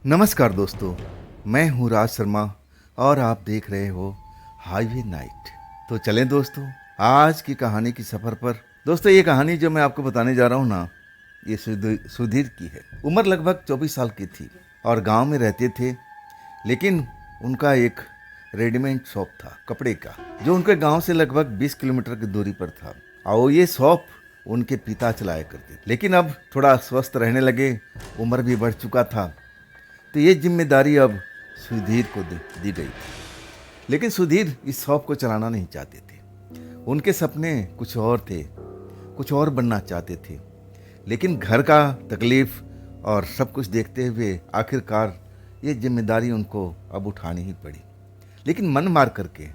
नमस्कार दोस्तों, मैं हूँ राज शर्मा और आप देख रहे हो हाईवे नाइट। तो चलें दोस्तों आज की कहानी की सफ़र पर। दोस्तों ये कहानी जो मैं आपको बताने जा रहा हूँ ना, ये सुधीर की है। उम्र लगभग 24 साल की थी और गांव में रहते थे, लेकिन उनका एक रेडीमेड शॉप था कपड़े का, जो उनके गांव से लगभग 20 किलोमीटर की दूरी पर था। और ये शॉप उनके पिता चलाया करते थे, लेकिन अब थोड़ा स्वस्थ रहने लगे, उम्र भी बढ़ चुका था, तो ये जिम्मेदारी अब सुधीर को दी गई थी। लेकिन सुधीर इस शॉप को चलाना नहीं चाहते थे। उनके सपने कुछ और थे, कुछ और बनना चाहते थे। लेकिन घर का तकलीफ और सब कुछ देखते हुए आखिरकार ये जिम्मेदारी उनको अब उठानी ही पड़ी। लेकिन मन मार करके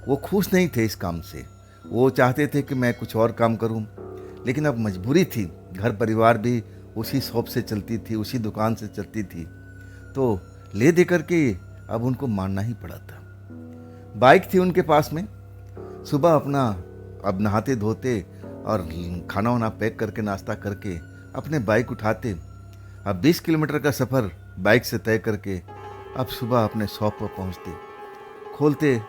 वो खुश नहीं थे इस काम से। वो चाहते थे कि मैं कुछ और काम करूं, लेकिन अब मजबूरी थी। घर परिवार भी उसी शॉप से चलती थी, उसी दुकान से चलती थी, तो ले दे करके अब उनको मानना ही पड़ा था। बाइक थी उनके पास में। सुबह अपना अब नहाते धोते और खाना वाना पैक करके नाश्ता करके अपने बाइक उठाते। अब 20 किलोमीटर का सफ़र बाइक से तय करके अब सुबह अपने शॉप पर पहुंचते, खोलते,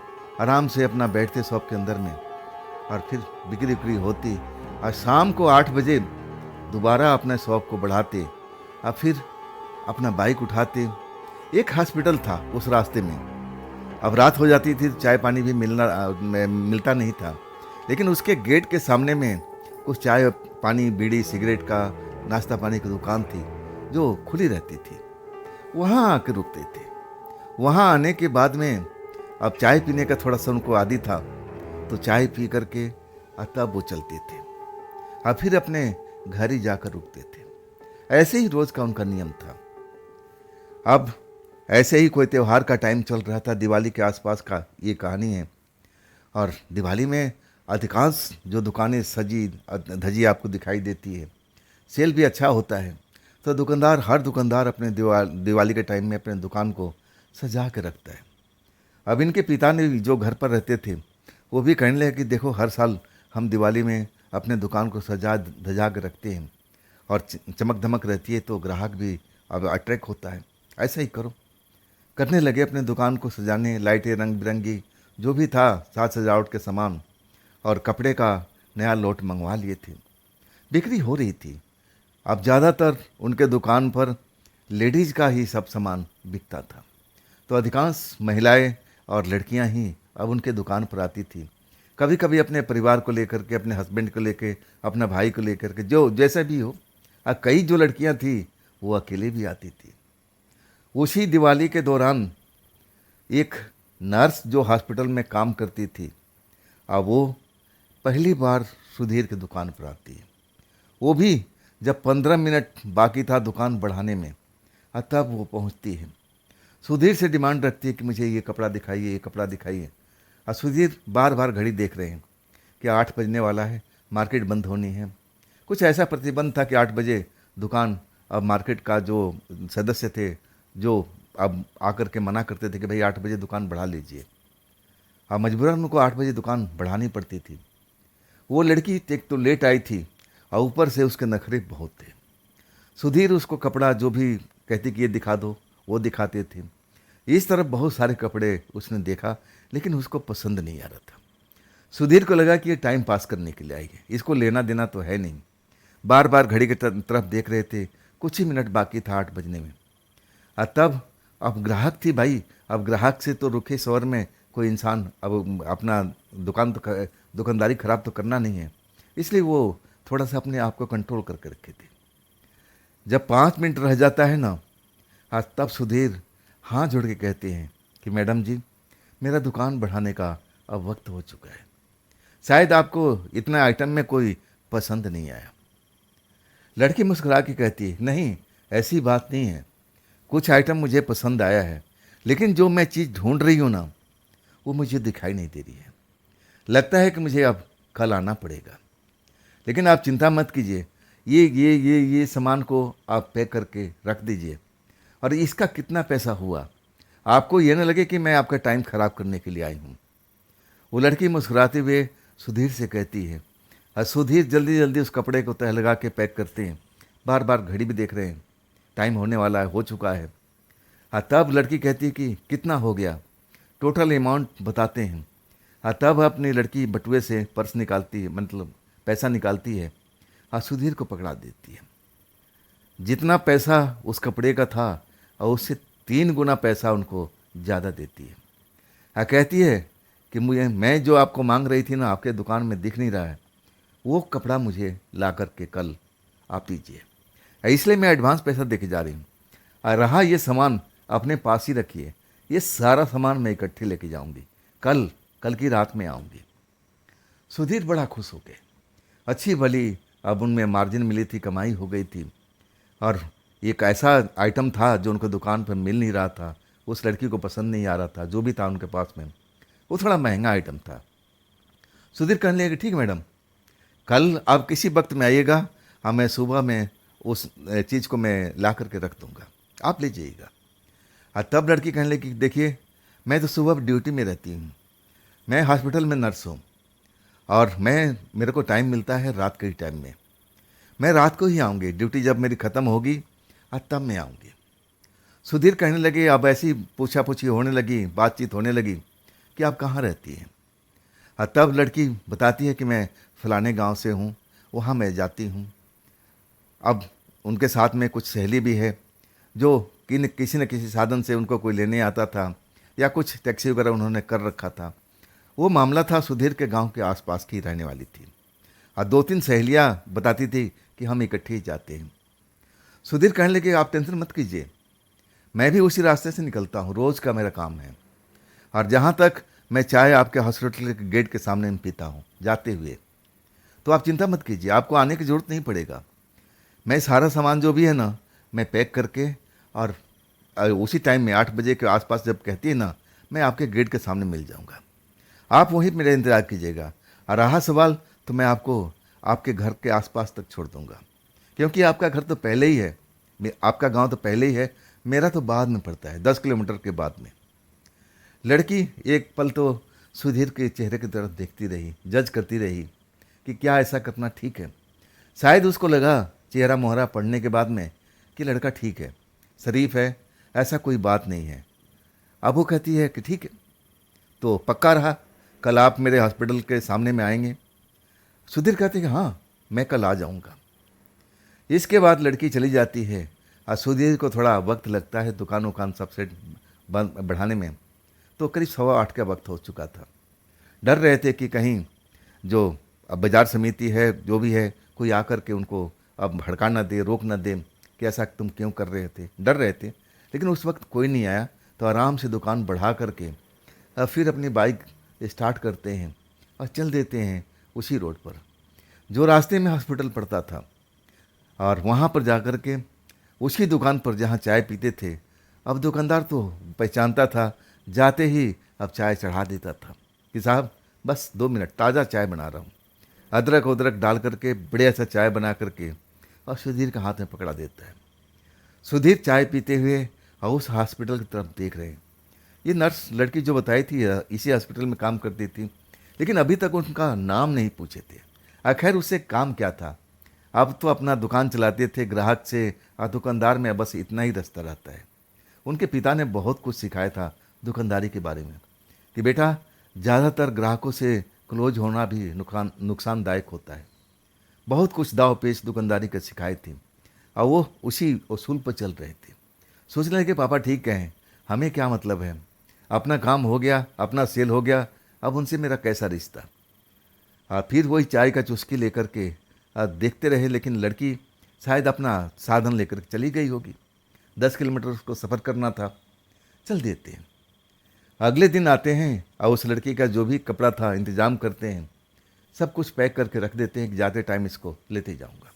आराम से अपना बैठते शॉप के अंदर में, और फिर बिक्री बिक्री होती। और शाम को 8 बजे दोबारा अपने शॉप को बढ़ाते। अब फिर अपना बाइक उठाते। एक हॉस्पिटल था उस रास्ते में। अब रात हो जाती थी, चाय पानी भी मिलता नहीं था, लेकिन उसके गेट के सामने में कुछ चाय पानी बीड़ी सिगरेट का नाश्ता पानी की दुकान थी जो खुली रहती थी। वहाँ आके रुकते थे। वहाँ आने के बाद में अब चाय पीने का थोड़ा सा उनको आदी था, तो चाय पी करके तब वो चलते थे। अब फिर अपने घर ही जाकर रुकते थे। ऐसे ही रोज का उनका नियम था। अब ऐसे ही कोई त्यौहार का टाइम चल रहा था, दिवाली के आसपास का ये कहानी है। और दिवाली में अधिकांश जो दुकानें सजी धजी आपको दिखाई देती है, सेल भी अच्छा होता है, तो हर दुकानदार अपने दिवाली के टाइम में अपने दुकान को सजा के रखता है। अब इनके पिता ने भी, जो घर पर रहते थे, वो भी कहने लगे कि देखो हर साल हम दिवाली में अपने दुकान को सजा धजा के रखते हैं और चमक धमक रहती है, तो ग्राहक भी अब अट्रैक्ट होता है, ऐसा ही करो। करने लगे अपने दुकान को सजाने, लाइटें रंग बिरंगी जो भी था साज सजावट के सामान, और कपड़े का नया लोट मंगवा लिए थे। बिक्री हो रही थी। अब ज़्यादातर उनके दुकान पर लेडीज़ का ही सब सामान बिकता था, तो अधिकांश महिलाएं और लड़कियां ही अब उनके दुकान पर आती थी। कभी कभी अपने परिवार को लेकर के, अपने हस्बैंड को लेकर, अपना भाई को लेकर के, जो जैसा भी हो। कई जो लड़कियां थी वो अकेले भी आती थी। उसी दिवाली के दौरान एक नर्स जो हॉस्पिटल में काम करती थी, अब वो पहली बार सुधीर की दुकान पर आती है। वो भी जब 15 मिनट बाकी था दुकान बढ़ाने में, तब वो पहुंचती है। सुधीर से डिमांड रखती है कि मुझे ये कपड़ा दिखाइए, ये कपड़ा दिखाइए। और सुधीर बार बार घड़ी देख रहे हैं कि 8 बजने वाला है, मार्केट बंद होनी है। कुछ ऐसा प्रतिबंध था कि 8 बजे दुकान, अब मार्केट का जो सदस्य थे जो अब आकर के मना करते थे कि भाई 8 बजे दुकान बढ़ा लीजिए। अब मजबूरन उनको 8 बजे दुकान बढ़ानी पड़ती थी। वो लड़की एक तो लेट आई थी और ऊपर से उसके नखरे बहुत थे। सुधीर उसको कपड़ा जो भी कहती कि ये दिखा दो, वो दिखाते थे। इस तरह बहुत सारे कपड़े उसने देखा, लेकिन उसको पसंद नहीं आ रहा था। सुधीर को लगा कि ये टाइम पास करने के लिए आई है, इसको लेना देना तो है नहीं। बार बार घड़ी की तरफ देख रहे थे। कुछ ही मिनट बाकी था 8 बजने में। तब अब ग्राहक थी भाई। अब ग्राहक से तो रुखे स्वर में कोई इंसान अब अपना दुकानदारी खराब तो करना नहीं है, इसलिए वो थोड़ा सा अपने आप को कंट्रोल करके रखे थे। जब 5 मिनट रह जाता है ना, आज तब सुधीर हाथ जोड़ के कहते हैं कि मैडम जी, मेरा दुकान बढ़ाने का अब वक्त हो चुका है। शायद आपको इतना आइटम में कोई पसंद नहीं आया। लड़की मुस्कुरा के कहती है, नहीं ऐसी बात नहीं है, कुछ आइटम मुझे पसंद आया है, लेकिन जो मैं चीज़ ढूंढ रही हूँ ना, वो मुझे दिखाई नहीं दे रही है। लगता है कि मुझे अब कल आना पड़ेगा। लेकिन आप चिंता मत कीजिए, ये सामान को आप पैक करके रख दीजिए, और इसका कितना पैसा हुआ, आपको ये ना लगे कि मैं आपका टाइम ख़राब करने के लिए आई हूँ। वो लड़की मुस्कुराते हुए सुधीर से कहती है, और सुधीर जल्दी जल्दी उस कपड़े को तह लगा के पैक करते हैं। बार बार घड़ी भी देख रहे हैं, टाइम होने वाला है, हो चुका है। तब लड़की कहती है कि कितना हो गया, टोटल अमाउंट बताते हैं। तब अपनी लड़की बटुए से पर्स निकालती है, मतलब पैसा निकालती है, सुधीर को पकड़ा देती है। जितना पैसा उस कपड़े का था और उससे 3 गुना पैसा उनको ज़्यादा देती है। कहती है कि मुझे, मैं जो आपको मांग रही थी ना, आपके दुकान में दिख नहीं रहा है, वो कपड़ा मुझे ला कर के कल आप दीजिए, इसलिए मैं एडवांस पैसा दे के जा रही हूँ। और रहा ये सामान अपने पास ही रखिए, ये सारा सामान मैं इकट्ठे लेके जाऊंगी, कल कल की रात में आऊँगी। सुधीर बड़ा खुश हो गए। अच्छी भली अब उनमें मार्जिन मिली थी, कमाई हो गई थी, और एक ऐसा आइटम था जो उनको दुकान पर मिल नहीं रहा था, उस लड़की को पसंद नहीं आ रहा था, जो भी था उनके पास में वो थोड़ा महंगा आइटम था। सुधीर कहने लगे ठीक मैडम, कल आप किसी वक्त में आइएगा, मैं सुबह में उस चीज़ को मैं ला करके रख दूँगा, आप ले जाइएगा। तब लड़की कहने लगी कि देखिए, मैं तो सुबह ड्यूटी में रहती हूँ, मैं हॉस्पिटल में नर्स हूँ, और मेरे को टाइम मिलता है रात के टाइम में, मैं रात को ही आऊँगी, ड्यूटी जब मेरी ख़त्म होगी तब मैं आऊँगी। सुधीर कहने लगे, अब ऐसी पूछा पूछी होने लगी, बातचीत होने लगी कि आप कहाँ रहती हैं। तब लड़की बताती है कि मैं फलाने गांव से हूँ, वहाँ मैं जाती हूँ। अब उनके साथ में कुछ सहेली भी है, जो किसी न किसी साधन से उनको कोई लेने आता था, या कुछ टैक्सी वगैरह उन्होंने कर रखा था। वो मामला था, सुधीर के गांव के आसपास की रहने वाली थी, और 2-3 सहेलियाँ बताती थी कि हम इकट्ठे ही जाते हैं। सुधीर कहने लगे आप टेंशन मत कीजिए, मैं भी उसी रास्ते से निकलता हूँ, रोज़ का मेरा काम है, और जहाँ तक मैं चाय आपके हॉस्पिटल के गेट के सामने में पीता हूँ जाते हुए, तो आप चिंता मत कीजिए, आपको आने की ज़रूरत नहीं पड़ेगा। मैं सारा सामान जो भी है ना, मैं पैक करके, और उसी टाइम में 8 बजे के आसपास जब कहती है ना, मैं आपके गेट के सामने मिल जाऊँगा, आप वहीं मेरा इंतज़ार कीजिएगा। और रहा सवाल, तो मैं आपको आपके घर के आसपास तक छोड़ दूँगा, क्योंकि आपका घर तो पहले ही है, आपका गांव तो पहले ही है, मेरा तो बाद में पड़ता है, 10 किलोमीटर के बाद में। लड़की एक पल तो सुधीर के चेहरे की तरफ देखती रही, जज करती रही कि क्या ऐसा करना ठीक है। शायद उसको लगा चेहरा मोहरा पढ़ने के बाद में कि लड़का ठीक है, शरीफ है, ऐसा कोई बात नहीं है। अब वो कहती है कि ठीक है, तो पक्का रहा, कल आप मेरे हॉस्पिटल के सामने में आएंगे। सुधीर कहते हैं कि हाँ, मैं कल आ जाऊँगा। इसके बाद लड़की चली जाती है, और सुधीर को थोड़ा वक्त लगता है दुकान उकान सब सेट बढ़ाने में, तो करीब 7:15 का वक्त हो चुका था। डर रहे थे कि कहीं जो अब बाजार समिति है, जो भी है, कोई आकर के उनको अब भड़का ना दे, रोक ना दे कि ऐसा तुम क्यों कर रहे थे, डर रहे थे। लेकिन उस वक्त कोई नहीं आया, तो आराम से दुकान बढ़ा करके फिर अपनी बाइक स्टार्ट करते हैं और चल देते हैं उसी रोड पर, जो रास्ते में हॉस्पिटल पड़ता था। और वहाँ पर जा कर के उसी दुकान पर जहाँ चाय पीते थे, अब दुकानदार तो पहचानता था, जाते ही अब चाय चढ़ा देता था कि साहब बस 2 मिनट, ताज़ा चाय बना रहा हूँ। अदरक उदरक डाल करके बढ़िया सा चाय बना करके और सुधीर का हाथ में पकड़ा देता है। सुधीर चाय पीते हुए और उस हॉस्पिटल की तरफ देख रहे हैं। ये नर्स लड़की जो बताई थी इसी हॉस्पिटल में काम करती थी, लेकिन अभी तक उनका नाम नहीं पूछे थे। आखिर उससे काम क्या था, अब तो अपना दुकान चलाते थे, ग्राहक से और दुकानदार में बस इतना ही रास्ता रहता है। उनके पिता ने बहुत कुछ सिखाया था दुकानदारी के बारे में कि बेटा, ज़्यादातर ग्राहकों से क्लोज होना भी नुकसानदायक होता है। बहुत कुछ दाव पेच दुकानदारी के सिखाए थे, और वो उसी उसूल पर चल रहे थे। सोचने लगे पापा ठीक कहें, हमें क्या मतलब है, अपना काम हो गया, अपना सेल हो गया, अब उनसे मेरा कैसा रिश्ता। फिर वही चाय का चुस्की लेकर के देखते रहे, लेकिन लड़की शायद अपना साधन लेकर चली गई होगी। 10 किलोमीटर उसको सफ़र करना था, चल देते हैं। अगले दिन आते हैं और उस लड़की का जो भी कपड़ा था इंतज़ाम करते हैं, सब कुछ पैक करके रख देते हैं कि जाते टाइम इसको लेते जाऊंगा।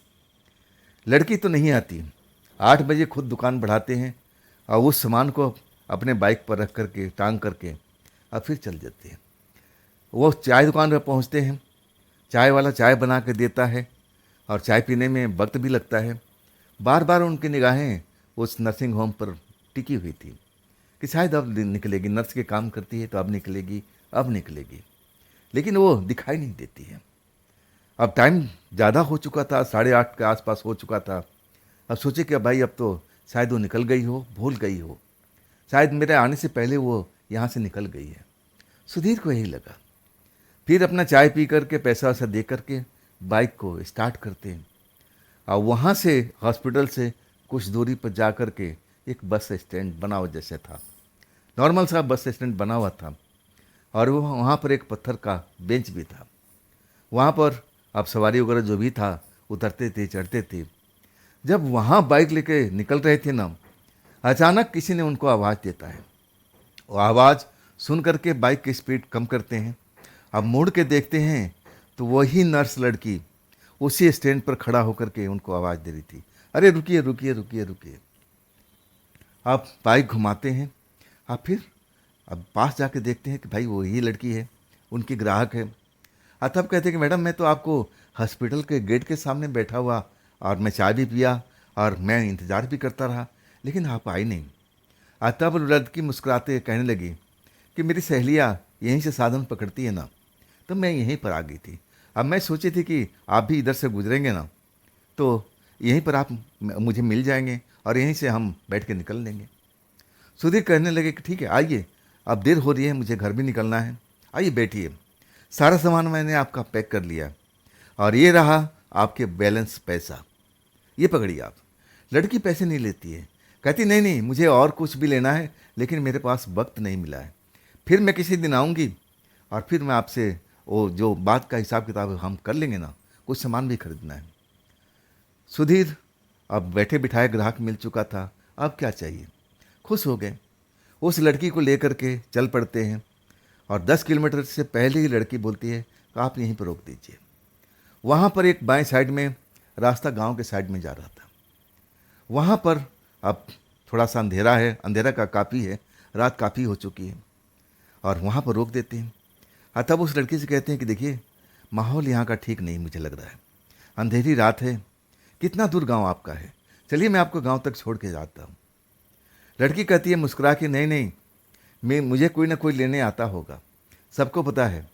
लड़की तो नहीं आती, 8 बजे खुद दुकान बढ़ाते हैं और उस सामान को अपने बाइक पर रख करके टांग करके और फिर चल देते हैं। वो चाय दुकान पर पहुंचते हैं, चाय वाला चाय बना के देता है और चाय पीने में वक्त भी लगता है। बार बार उनकी निगाहें उस नर्सिंग होम पर टिकी हुई थी कि शायद अब निकलेगी, नर्स के काम करती है तो अब निकलेगी, अब निकलेगी, लेकिन वो दिखाई नहीं देती है। अब टाइम ज़्यादा हो चुका था, 8:30 के आसपास हो चुका था। अब सोचे कि भाई अब तो शायद वो निकल गई हो, भूल गई हो। शायद मेरे आने से पहले वो यहाँ से निकल गई है। सुधीर को यही लगा। फिर अपना चाय पी करके पैसा वैसा दे करके बाइक को स्टार्ट करते हैं और वहाँ से हॉस्पिटल से कुछ दूरी पर जा कर के एक बस स्टैंड बना हुआ जैसे था, नॉर्मल सा बस स्टैंड बना हुआ था और वो वहाँ पर एक पत्थर का बेंच भी था। वहाँ पर अब सवारी वगैरह जो भी था उतरते थे, चढ़ते थे। जब वहाँ बाइक लेके निकल रहे थे ना, अचानक किसी ने उनको आवाज़ देता है। वो आवाज़ सुन करके बाइक की स्पीड कम करते हैं। अब मुड़ के देखते हैं तो वही नर्स लड़की उसी स्टैंड पर खड़ा होकर के उनको आवाज़ दे रही थी, अरे रुकिए रुकिए रुकिए रुकिए। आप बाइक घुमाते हैं, आप फिर अब पास जाके देखते हैं कि भाई वही लड़की है, उनकी ग्राहक है। तब कहते हैं कि मैडम मैं तो आपको हॉस्पिटल के गेट के सामने बैठा हुआ और मैं चाय भी पिया और मैं इंतज़ार भी करता रहा, लेकिन आप आई नहीं। तब लड़की मुस्कुराते कहने लगी कि मेरी सहेलियाँ यहीं से साधन पकड़ती है ना, तो मैं यहीं पर आ गई थी। अब मैं सोची थी कि आप भी इधर से गुजरेंगे ना, तो यहीं पर आप मुझे मिल जाएंगे और यहीं से हम बैठ के निकल लेंगे। सुधीर कहने लगे कि ठीक है आइए, अब देर हो रही है, मुझे घर भी निकलना है, आइए बैठिए। सारा सामान मैंने आपका पैक कर लिया और ये रहा आपके बैलेंस पैसा, ये पकड़िए आप। लड़की पैसे नहीं लेती है, कहती नहीं नहीं मुझे और कुछ भी लेना है लेकिन मेरे पास वक्त नहीं मिला है, फिर मैं किसी दिन आऊँगी और फिर मैं आपसे वो जो बात का हिसाब किताब हम कर लेंगे ना, कुछ सामान भी खरीदना है। सुधीर अब बैठे बिठाए ग्राहक मिल चुका था, अब क्या चाहिए, खुश हो गए। उस लड़की को लेकर के चल पड़ते हैं और 10 किलोमीटर से पहले ही लड़की बोलती है कि आप यहीं पर रोक दीजिए। वहाँ पर एक बाएं साइड में रास्ता गांव के साइड में जा रहा था। वहाँ पर अब थोड़ा सा अंधेरा है, अंधेरा का काफ़ी है, रात काफ़ी हो चुकी है और वहाँ पर रोक देते हैं। तब उस लड़की से कहते हैं कि देखिए माहौल यहाँ का ठीक नहीं मुझे लग रहा है, अंधेरी रात है, कितना दूर गांव आपका है, चलिए मैं आपको गांव तक छोड़ के जाता हूँ। लड़की कहती है मुस्कुरा के नहीं नहीं मुझे कोई ना कोई लेने आता होगा, सबको पता है,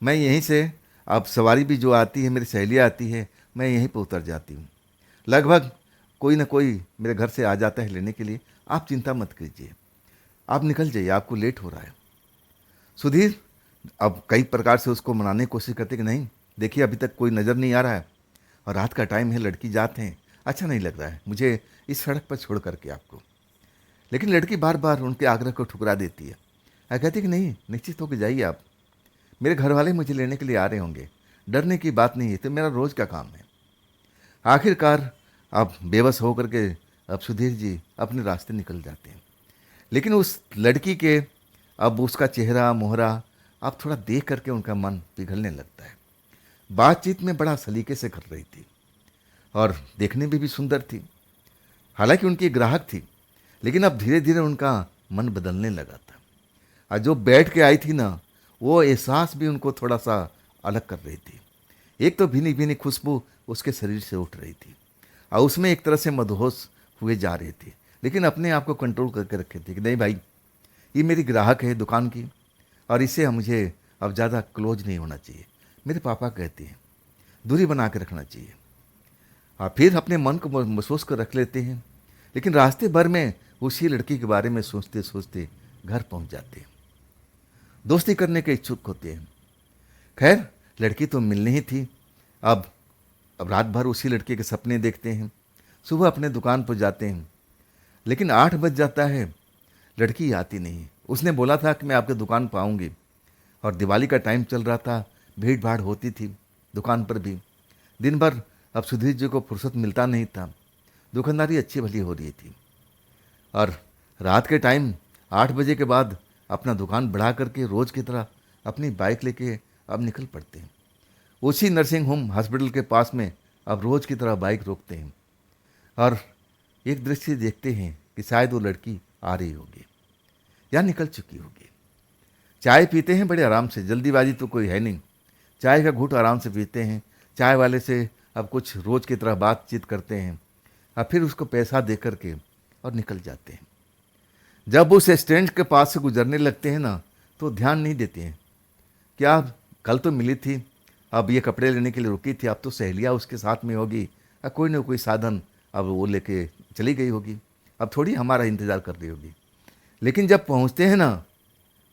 मैं यहीं से अब सवारी भी जो आती है मेरी सहेलियाँ आती है, मैं यहीं पर उतर जाती हूँ, लगभग कोई ना कोई मेरे घर से आ जाता है लेने के लिए, आप चिंता मत कीजिए, आप निकल जाइए, आपको लेट हो रहा है। सुधीर अब कई प्रकार से उसको मनाने की कोशिश करते कि नहीं देखिए अभी तक कोई नज़र नहीं आ रहा है और रात का टाइम है, लड़की जाते हैं, अच्छा नहीं लग रहा है मुझे इस सड़क पर छोड़ करके आपको। लेकिन लड़की बार बार उनके आग्रह को ठुकरा देती है, कहती कि नहीं निश्चित होकर जाइए आप, मेरे घर वाले मुझे लेने के लिए आ रहे होंगे, डरने की बात नहीं है, तो मेरा रोज़ का काम है। आखिरकार अब बेबस होकर के अब सुधीर जी अपने रास्ते निकल जाते हैं। लेकिन उस लड़की के अब उसका चेहरा मोहरा अब थोड़ा देख करके उनका मन पिघलने लगता है। बातचीत में बड़ा सलीके से कर रही थी और देखने में भी सुंदर थी, हालांकि उनकी ग्राहक थी, लेकिन अब धीरे धीरे उनका मन बदलने लगा था और जो बैठ के आई थी ना, वो एहसास भी उनको थोड़ा सा अलग कर रही थी। एक तो भीनी भीनी खुशबू उसके शरीर से उठ रही थी और उसमें एक तरह से मदहोश हुए जा रही थी, लेकिन अपने आप को कंट्रोल करके रखे थे कि नहीं भाई ये मेरी ग्राहक है दुकान की और इससे मुझे अब ज़्यादा क्लोज नहीं होना चाहिए, मेरे पापा कहते हैं दूरी बना के रखना चाहिए। और फिर अपने मन को महसूस कर रख लेते हैं, लेकिन रास्ते भर में उसी लड़की के बारे में सोचते सोचते घर पहुंच जाते हैं, दोस्ती करने के इच्छुक होते हैं। खैर लड़की तो मिलनी ही थी, अब रात भर उसी लड़के के सपने देखते हैं, सुबह अपने दुकान पर जाते हैं, लेकिन 8 बज जाता है, लड़की आती नहीं। उसने बोला था कि मैं आपके दुकान पर आऊँगी और दिवाली का टाइम चल रहा था, भीड़ भाड़ होती थी दुकान पर भी, दिन भर अब सुधीर जी को फुर्सत मिलता नहीं था, दुकानदारी अच्छी भली हो रही थी और रात के टाइम 8 बजे के बाद अपना दुकान बढ़ा करके रोज़ की तरह अपनी बाइक लेके अब निकल पड़ते हैं। उसी नर्सिंग होम हॉस्पिटल के पास में अब रोज़ की तरह बाइक रोकते हैं और एक दृश्य देखते हैं कि शायद वो लड़की आ रही होगी या निकल चुकी होगी। चाय पीते हैं बड़े आराम से, जल्दीबाजी तो कोई है नहीं, चाय का घूंट आराम से पीते हैं, चाय वाले से अब कुछ रोज़ की तरह बातचीत करते हैं और फिर उसको पैसा दे करके और निकल जाते हैं। जब उस स्टैंड के पास से गुजरने लगते हैं ना, तो ध्यान नहीं देते हैं क्या कल तो मिली थी, अब ये कपड़े लेने के लिए रुकी थी, अब तो सहेलियाँ उसके साथ में होगी, कोई ना कोई साधन अब वो लेके चली गई होगी, अब थोड़ी हमारा इंतज़ार कर रही होगी। लेकिन जब पहुंचते हैं ना,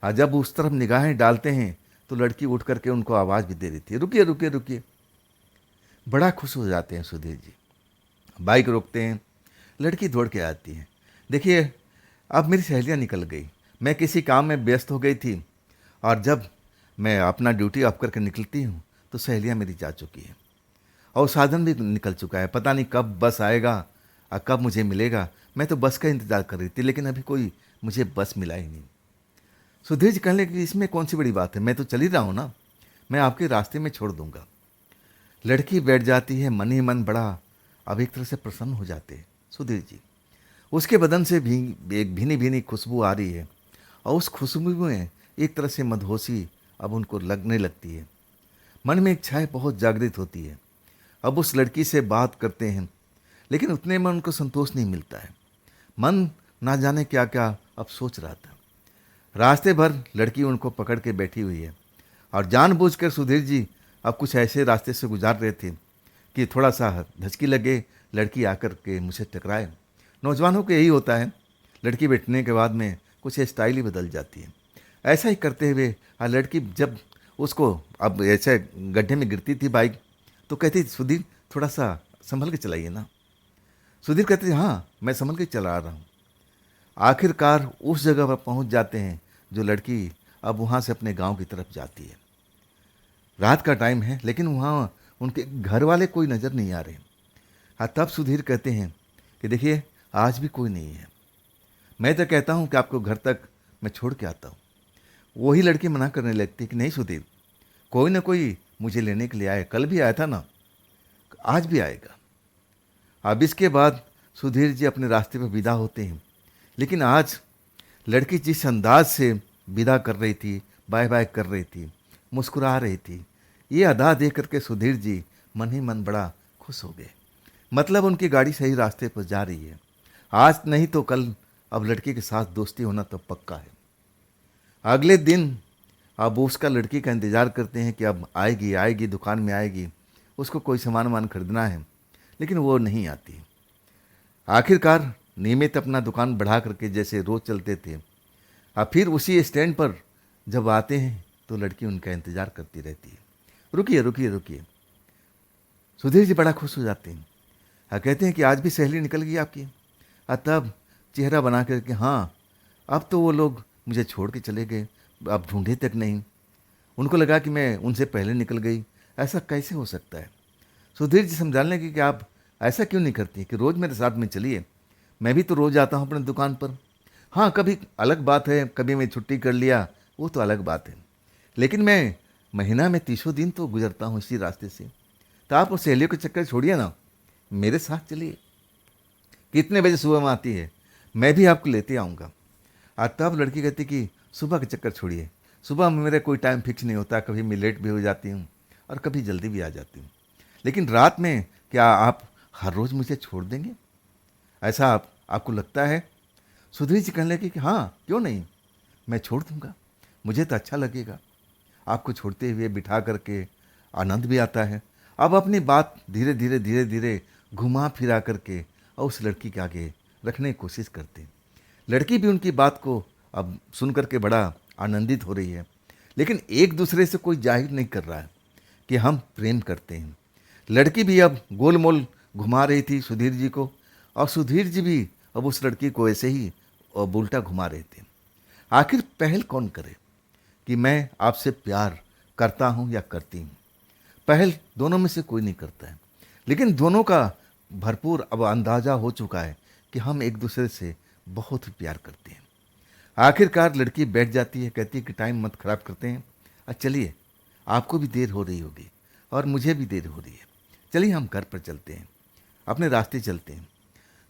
जब उस तरफ निगाहें डालते हैं तो लड़की उठ करके उनको आवाज़ भी दे देती है, रुकिए रुकिए रुकिए। बड़ा खुश हो जाते हैं सुधीर जी। बाइक रोकते हैं, लड़की दौड़ के आती है। देखिए, अब मेरी सहेलियाँ निकल गई, मैं किसी काम में व्यस्त हो गई थी, और जब मैं अपना ड्यूटी ऑफ करके निकलती हूँ तो सहेलियाँ मेरी जा चुकी हैं और साधन भी निकल चुका है। पता नहीं कब बस आएगा और कब मुझे मिलेगा। मैं तो बस का इंतज़ार कर रही थी, लेकिन अभी कोई मुझे बस मिला ही नहीं। सुधीर जी कहने लगे कि इसमें कौन सी बड़ी बात है, मैं तो चल ही रहा हूँ ना, मैं आपके रास्ते में छोड़ दूंगा। लड़की बैठ जाती है, मन ही मन बड़ा अब एक तरह से प्रसन्न हो जाते हैं सुधीर जी। उसके बदन से भी एक भीनी भीनी खुशबू आ रही है, और उस खुशबू में एक तरह से मदहोशी अब उनको लगने लगती है। मन में इच्छाएं बहुत जागृत होती है। अब उस लड़की से बात करते हैं, लेकिन उतने में उनको संतोष नहीं मिलता है। मन ना जाने क्या क्या अब सोच रहा था। रास्ते भर लड़की उनको पकड़ के बैठी हुई है, और जानबूझकर सुधीर जी अब कुछ ऐसे रास्ते से गुजार रहे थे कि थोड़ा सा धचकी लगे, लड़की आकर के मुझे टकराए। नौजवानों को यही होता है, लड़की बैठने के बाद में कुछ स्टाइल ही बदल जाती है। ऐसा ही करते हुए लड़की जब उसको अब ऐसे गड्ढे में गिरती थी बाइक, तो कहती, सुधीर थोड़ा सा संभल के चलाइए ना। सुधीर कहते, हाँ मैं संभल के चला रहा हूँ। आखिरकार उस जगह पर पहुँच जाते हैं जो लड़की अब वहाँ से अपने गांव की तरफ जाती है। रात का टाइम है, लेकिन वहाँ उनके घर वाले कोई नज़र नहीं आ रहे। तब सुधीर कहते हैं कि देखिए, आज भी कोई नहीं है। मैं तो कहता हूँ कि आपको घर तक मैं छोड़ के आता हूँ। वही लड़की मना करने लगती कि नहीं सुधीर, कोई ना कोई मुझे लेने के लिए आए, कल भी आया था ना, आज भी आएगा। अब इसके बाद सुधीर जी अपने रास्ते पर विदा होते हैं, लेकिन आज लड़की जिस अंदाज से विदा कर रही थी, बाय बाय कर रही थी, मुस्कुरा रही थी, ये अदा देख करके सुधीर जी मन ही मन बड़ा खुश हो गए। मतलब उनकी गाड़ी सही रास्ते पर जा रही है। आज नहीं तो कल अब लड़की के साथ दोस्ती होना तो पक्का है। अगले दिन अब उसका लड़की का इंतज़ार करते हैं कि अब आएगी आएगी, दुकान में आएगी, उसको कोई सामान वामान खरीदना है, लेकिन वो नहीं आती। आखिरकार नियमित अपना दुकान बढ़ा करके जैसे रोज़ चलते थे, अब फिर उसी स्टैंड पर जब आते हैं तो लड़की उनका इंतज़ार करती रहती है, रुकिए रुकिए रुकिए। सुधीर जी बड़ा खुश हो जाते हैं, कहते हैं कि आज भी सहेली निकल गई आपकी। तब चेहरा बना करके, हाँ अब तो वो लोग मुझे छोड़ के चले गए, अब ढूंढे तक नहीं। उनको लगा कि मैं उनसे पहले निकल गई, ऐसा कैसे हो सकता है। सुधीर जी समझाने लगे कि आप ऐसा क्यों नहीं करती कि रोज़ मेरे साथ में चलिए, मैं भी तो रोज़ आता हूँ अपने दुकान पर। हाँ कभी अलग बात है, कभी मैं छुट्टी कर लिया, वो तो अलग बात है, लेकिन मैं महीना में 30 दिन तो गुजरता हूँ इसी रास्ते से। तो आप उस सहेलियों के चक्कर छोड़िए ना, मेरे साथ चलिए। कितने बजे सुबह में आती है, मैं भी आपको लेते आऊँगा। तब लड़की कहती कि सुबह के चक्कर छोड़िए, सुबह में मेरा कोई टाइम फिक्स नहीं होता, कभी मैं लेट भी हो जाती हूँ और कभी जल्दी भी आ जाती हूँ, लेकिन रात में क्या आप हर रोज़ मुझे छोड़ देंगे, ऐसा आपको लगता है। सुधीर जी कहने लगे कि हाँ क्यों नहीं, मैं छोड़ दूँगा, मुझे तो अच्छा लगेगा, आपको छोड़ते हुए बिठा करके आनंद भी आता है। अब अपनी बात धीरे धीरे धीरे धीरे घुमा फिरा करके और उस लड़की के आगे रखने की कोशिश करते हैं। लड़की भी उनकी बात को अब सुन करके बड़ा आनंदित हो रही है, लेकिन एक दूसरे से कोई जाहिर नहीं कर रहा है कि हम प्रेम करते हैं। लड़की भी अब गोल मोल घुमा रही थी सुधीर जी को, और सुधीर जी भी अब उस लड़की को ऐसे ही उल्टा घुमा रहे थे। आखिर पहल कौन करे कि मैं आपसे प्यार करता हूँ या करती हूँ। पहल दोनों में से कोई नहीं करता है, लेकिन दोनों का भरपूर अब अंदाज़ा हो चुका है कि हम एक दूसरे से बहुत ही प्यार करते हैं। आखिरकार लड़की बैठ जाती है, कहती है कि टाइम मत खराब करते हैं, चलिए आपको भी देर हो रही होगी और मुझे भी देर हो रही है, चलिए हम घर पर चलते हैं, अपने रास्ते चलते हैं।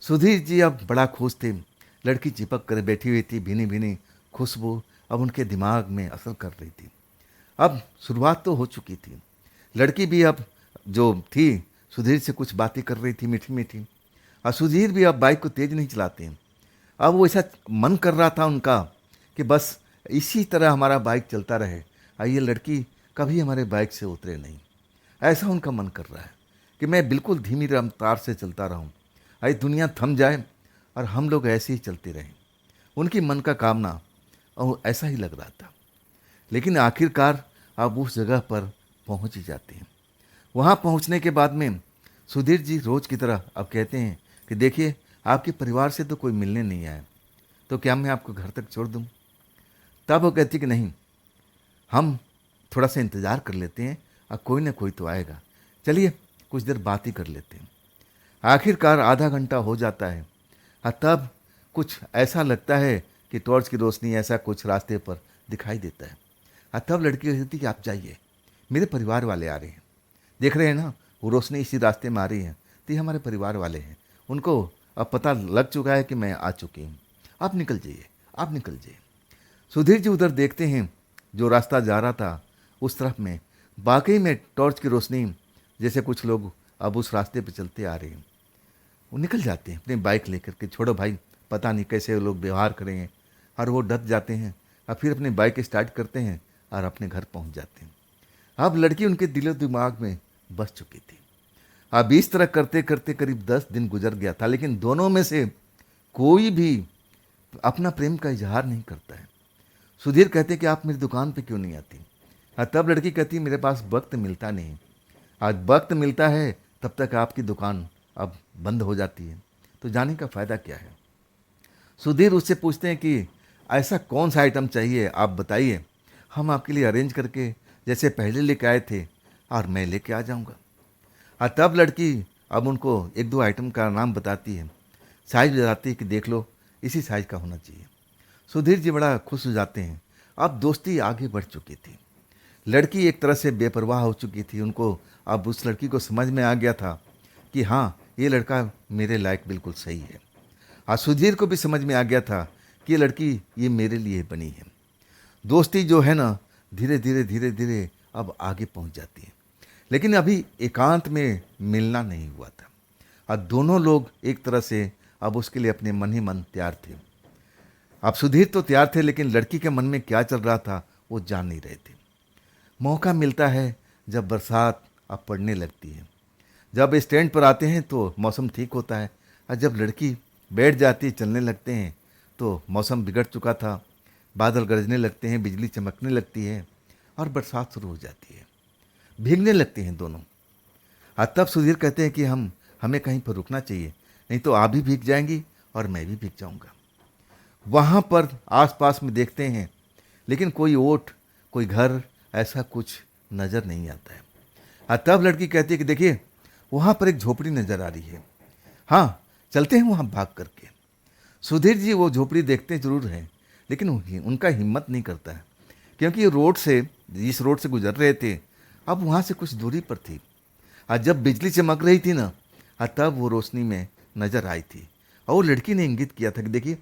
सुधीर जी अब बड़ा खुश थे, लड़की चिपक कर बैठी हुई थी, भीनी भीनी खुशबू अब उनके दिमाग में असर कर रही थी। अब शुरुआत तो हो चुकी थी, लड़की भी अब जो थी सुधीर से कुछ बातें कर रही थी मीठी मीठी, और सुधीर भी अब बाइक को तेज़ नहीं चलाते हैं। अब वो ऐसा मन कर रहा था उनका कि बस इसी तरह हमारा बाइक चलता रहे और ये लड़की कभी हमारे बाइक से उतरे नहीं, ऐसा उनका मन कर रहा है कि मैं बिल्कुल धीमी रफ्तार से चलता रहूं, ये दुनिया थम जाए और हम लोग ऐसे ही चलते रहें। उनकी मन का कामना और ऐसा ही लग रहा था। लेकिन आखिरकार आप उस जगह पर पहुंच ही जाते हैं। वहां पहुंचने के बाद में सुधीर जी रोज की तरह अब कहते हैं कि देखिए, आपके परिवार से तो कोई मिलने नहीं आया, तो क्या मैं आपको घर तक छोड़ दूं? तब वो कहती कि नहीं, हम थोड़ा सा इंतज़ार कर लेते हैं, और कोई ना कोई तो आएगा। चलिए कुछ देर बात ही कर लेते हैं। आखिरकार आधा घंटा हो जाता है, और तब कुछ ऐसा लगता है कि टॉर्च की रोशनी ऐसा कुछ रास्ते पर दिखाई देता है। और तब लड़की कहती कि आप जाइए, मेरे परिवार वाले आ रहे हैं। देख रहे हैं ना, वो रोशनी इसी रास्ते में आ रही है, तो ये हमारे परिवार वाले हैं। उनको अब पता लग चुका है कि मैं आ चुकी हूँ। आप निकल जाइए, आप निकल जाइए। सुधीर जी उधर देखते हैं, जो रास्ता जा रहा था उस तरफ में वाकई में टॉर्च की रोशनी, जैसे कुछ लोग अब उस रास्ते पर चलते आ रहे हैं। वो निकल जाते हैं अपनी बाइक लेकर के, छोड़ो भाई, पता नहीं कैसे वो लोग व्यवहार करेंगे। और वो डर जाते हैं, और फिर अपनी बाइक स्टार्ट करते हैं और अपने घर पहुंच जाते हैं। अब लड़की उनके दिलो दिमाग में बस चुकी थी। अब इस तरह करते करते करीब 10 दिन गुजर गया था, लेकिन दोनों में से कोई भी अपना प्रेम का इजहार नहीं करता है। सुधीर कहते कि आप मेरी दुकान पे क्यों नहीं आती? और तब लड़की कहती मेरे पास वक्त मिलता नहीं। आज वक्त मिलता है तब तक आपकी दुकान अब बंद हो जाती है, तो जाने का फ़ायदा क्या है? सुधीर उससे पूछते हैं कि ऐसा कौन सा आइटम चाहिए आप बताइए, हम आपके लिए अरेंज करके जैसे पहले लेके आए थे और मैं लेके आ जाऊंगा। और तब लड़की अब उनको एक दो आइटम का नाम बताती है, साइज बताती है कि देख लो इसी साइज का होना चाहिए। सुधीर जी बड़ा खुश हो जाते हैं। अब दोस्ती आगे बढ़ चुकी थी। लड़की एक तरह से बेपरवाह हो चुकी थी। उनको अब उस लड़की को समझ में आ गया था कि हाँ, ये लड़का मेरे लायक बिल्कुल सही है। और सुधीर को भी समझ में आ गया था कि ये लड़की ये मेरे लिए बनी है। दोस्ती जो है ना, धीरे धीरे धीरे धीरे अब आगे पहुंच जाती है। लेकिन अभी एकांत में मिलना नहीं हुआ था, और दोनों लोग एक तरह से अब उसके लिए अपने मन ही मन तैयार थे। अब सुधीर तो तैयार थे, लेकिन लड़की के मन में क्या चल रहा था वो जान नहीं रहे थे। मौका मिलता है जब बरसात अब पड़ने लगती है। जब स्टैंड पर आते हैं तो मौसम ठीक होता है, और जब लड़की बैठ जाती, चलने लगते हैं, तो मौसम बिगड़ चुका था। बादल गरजने लगते हैं, बिजली चमकने लगती है, और बरसात शुरू हो जाती है। भीगने लगते हैं दोनों। और तब सुधीर कहते हैं कि हमें कहीं पर रुकना चाहिए, नहीं तो आप भी भीग जाएंगी और मैं भी भीग जाऊंगा। वहाँ पर आसपास में देखते हैं, लेकिन कोई ओट, कोई घर, ऐसा कुछ नज़र नहीं आता है। और तब लड़की कहती है कि देखिए, वहाँ पर एक झोपड़ी नज़र आ रही है, हाँ चलते हैं वहाँ भाग करके। सुधीर जी वो झोपड़ी देखते जरूर हैं, लेकिन उनका हिम्मत नहीं करता है, क्योंकि जिस रोड से गुजर रहे थे, अब वहाँ से कुछ दूरी पर थी। और जब बिजली चमक रही थी ना, तब वो रोशनी में नज़र आई थी। और वो लड़की ने इंगित किया था कि देखिए,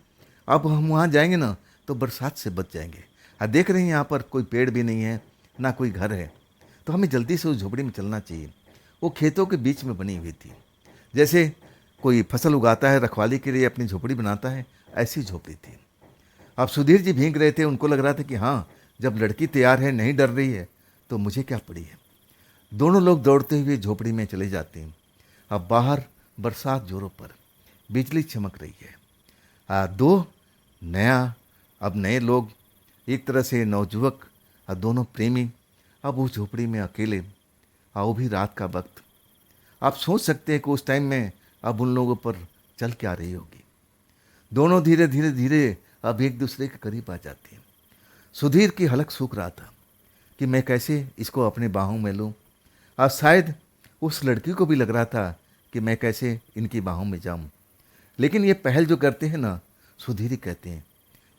अब हम वहाँ जाएंगे ना तो बरसात से बच जाएंगे। देख रहे हैं यहाँ पर कोई पेड़ भी नहीं है, ना कोई घर है, तो हमें जल्दी से उस झोपड़ी में चलना चाहिए। वो खेतों के बीच में बनी हुई थी, जैसे कोई फसल उगाता है, रखवाली के लिए अपनी झोपड़ी बनाता है, ऐसी झोपड़ी थी। अब सुधीर जी भीग रहे थे। उनको लग रहा था कि हाँ, जब लड़की तैयार है, नहीं डर रही है, तो मुझे क्या पड़ी है। दोनों लोग दौड़ते हुए झोपड़ी में चले जाते हैं। अब बाहर बरसात जोरों पर, बिजली चमक रही है। दो नए लोग, एक तरह से नवजुवक, दोनों प्रेमी, अब उस झोपड़ी में अकेले, वो भी रात का वक्त। आप सोच सकते हैं कि उस टाइम में अब उन लोगों पर चल के आ रही होगी। दोनों धीरे धीरे धीरे अब एक दूसरे के करीब आ जाते हैं। सुधीर की हलक सूख रहा था कि मैं कैसे इसको अपने बाहों में लूं, और शायद उस लड़की को भी लग रहा था कि मैं कैसे इनकी बाहों में जाऊं। लेकिन ये पहल जो करते हैं ना, सुधीर ही कहते हैं,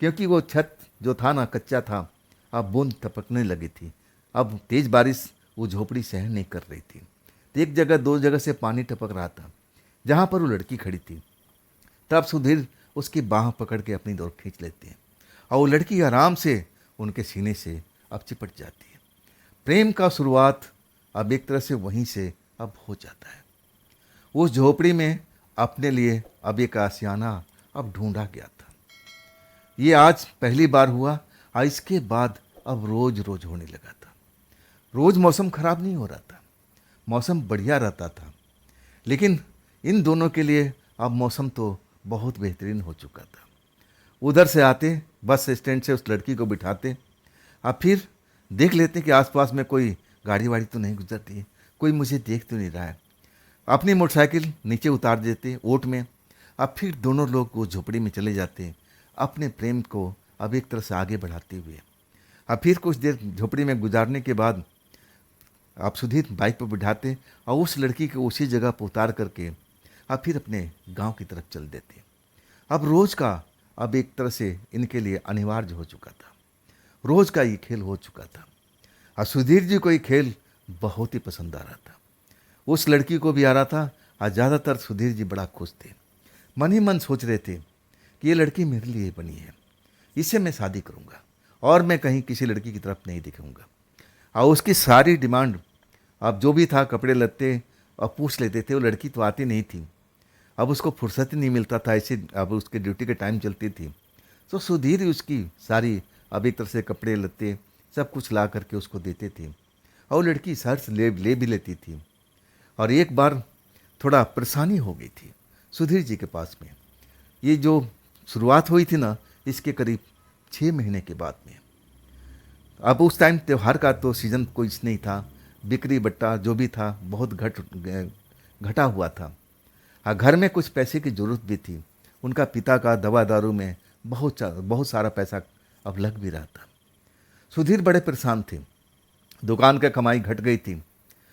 क्योंकि वो छत जो था ना, कच्चा था, अब बूंद टपकने लगी थी। अब तेज बारिश वो झोपड़ी सहन नहीं कर रही थी। तो एक जगह दो जगह से पानी टपक रहा था जहाँ पर वो लड़की खड़ी थी। तब सुधीर उसकी बाह पकड़ के अपनी ओर खींच लेते हैं, और वो लड़की आराम से उनके सीने से अब चिपट जाती है। प्रेम का शुरुआत अब एक तरह से वहीं से अब हो जाता है। उस झोपड़ी में अपने लिए अब एक आशियाना अब ढूंढा गया था। ये आज पहली बार हुआ, और इसके बाद अब रोज रोज होने लगा था। रोज मौसम खराब नहीं हो रहा था, मौसम बढ़िया रहता था। लेकिन इन दोनों के लिए अब मौसम तो बहुत बेहतरीन हो चुका था। उधर से आते बस स्टैंड से उस लड़की को बिठाते। अब फिर देख लेते कि आसपास में कोई गाड़ी वाड़ी तो नहीं गुजरती है, कोई मुझे देख तो नहीं रहा है। अपनी मोटरसाइकिल नीचे उतार देते ओट में। अब फिर दोनों लोग वो झोपड़ी में चले जाते अपने प्रेम को अब एक तरह से आगे बढ़ाते हुए। अब फिर कुछ देर झोपड़ी में गुजारने के बाद आप सुधीर बाइक पर बिठाते और उस लड़की को उसी जगह पर उतार करके अब फिर अपने गांव की तरफ चल देते। अब रोज का अब एक तरह से इनके लिए अनिवार्य हो चुका था, रोज का ये खेल हो चुका था। और सुधीर जी को ये खेल बहुत ही पसंद आ रहा था, उस लड़की को भी आ रहा था। और ज़्यादातर सुधीर जी बड़ा खुश थे, मन ही मन सोच रहे थे कि ये लड़की मेरे लिए बनी है, इससे मैं शादी करूँगा और मैं कहीं किसी लड़की की तरफ नहीं दिखाऊंगा। और उसकी सारी डिमांड अब जो भी था कपड़े लत्ते और पूछ लेते थे। वो लड़की तो आती नहीं थी, अब उसको फुर्सत ही नहीं मिलता था, ऐसे अब उसके ड्यूटी के टाइम चलती थी। तो सुधीर ही उसकी सारी अब एक तरह से कपड़े लत्ते सब कुछ ला करके उसको देते थे और वो लड़की सर से ले भी लेती थी। और एक बार थोड़ा परेशानी हो गई थी सुधीर जी के पास में। ये जो शुरुआत हुई थी ना, इसके करीब 6 महीने के बाद में। अब उस टाइम त्यौहार का तो सीज़न कुछ नहीं था, बिक्री बट्टा जो भी था बहुत घटा हुआ था। हाँ, घर में कुछ पैसे की ज़रूरत भी थी, उनका पिता का दवा दारू में बहुत सारा पैसा अब लग भी रहा था। सुधीर बड़े परेशान थे, दुकान का कमाई घट गई थी।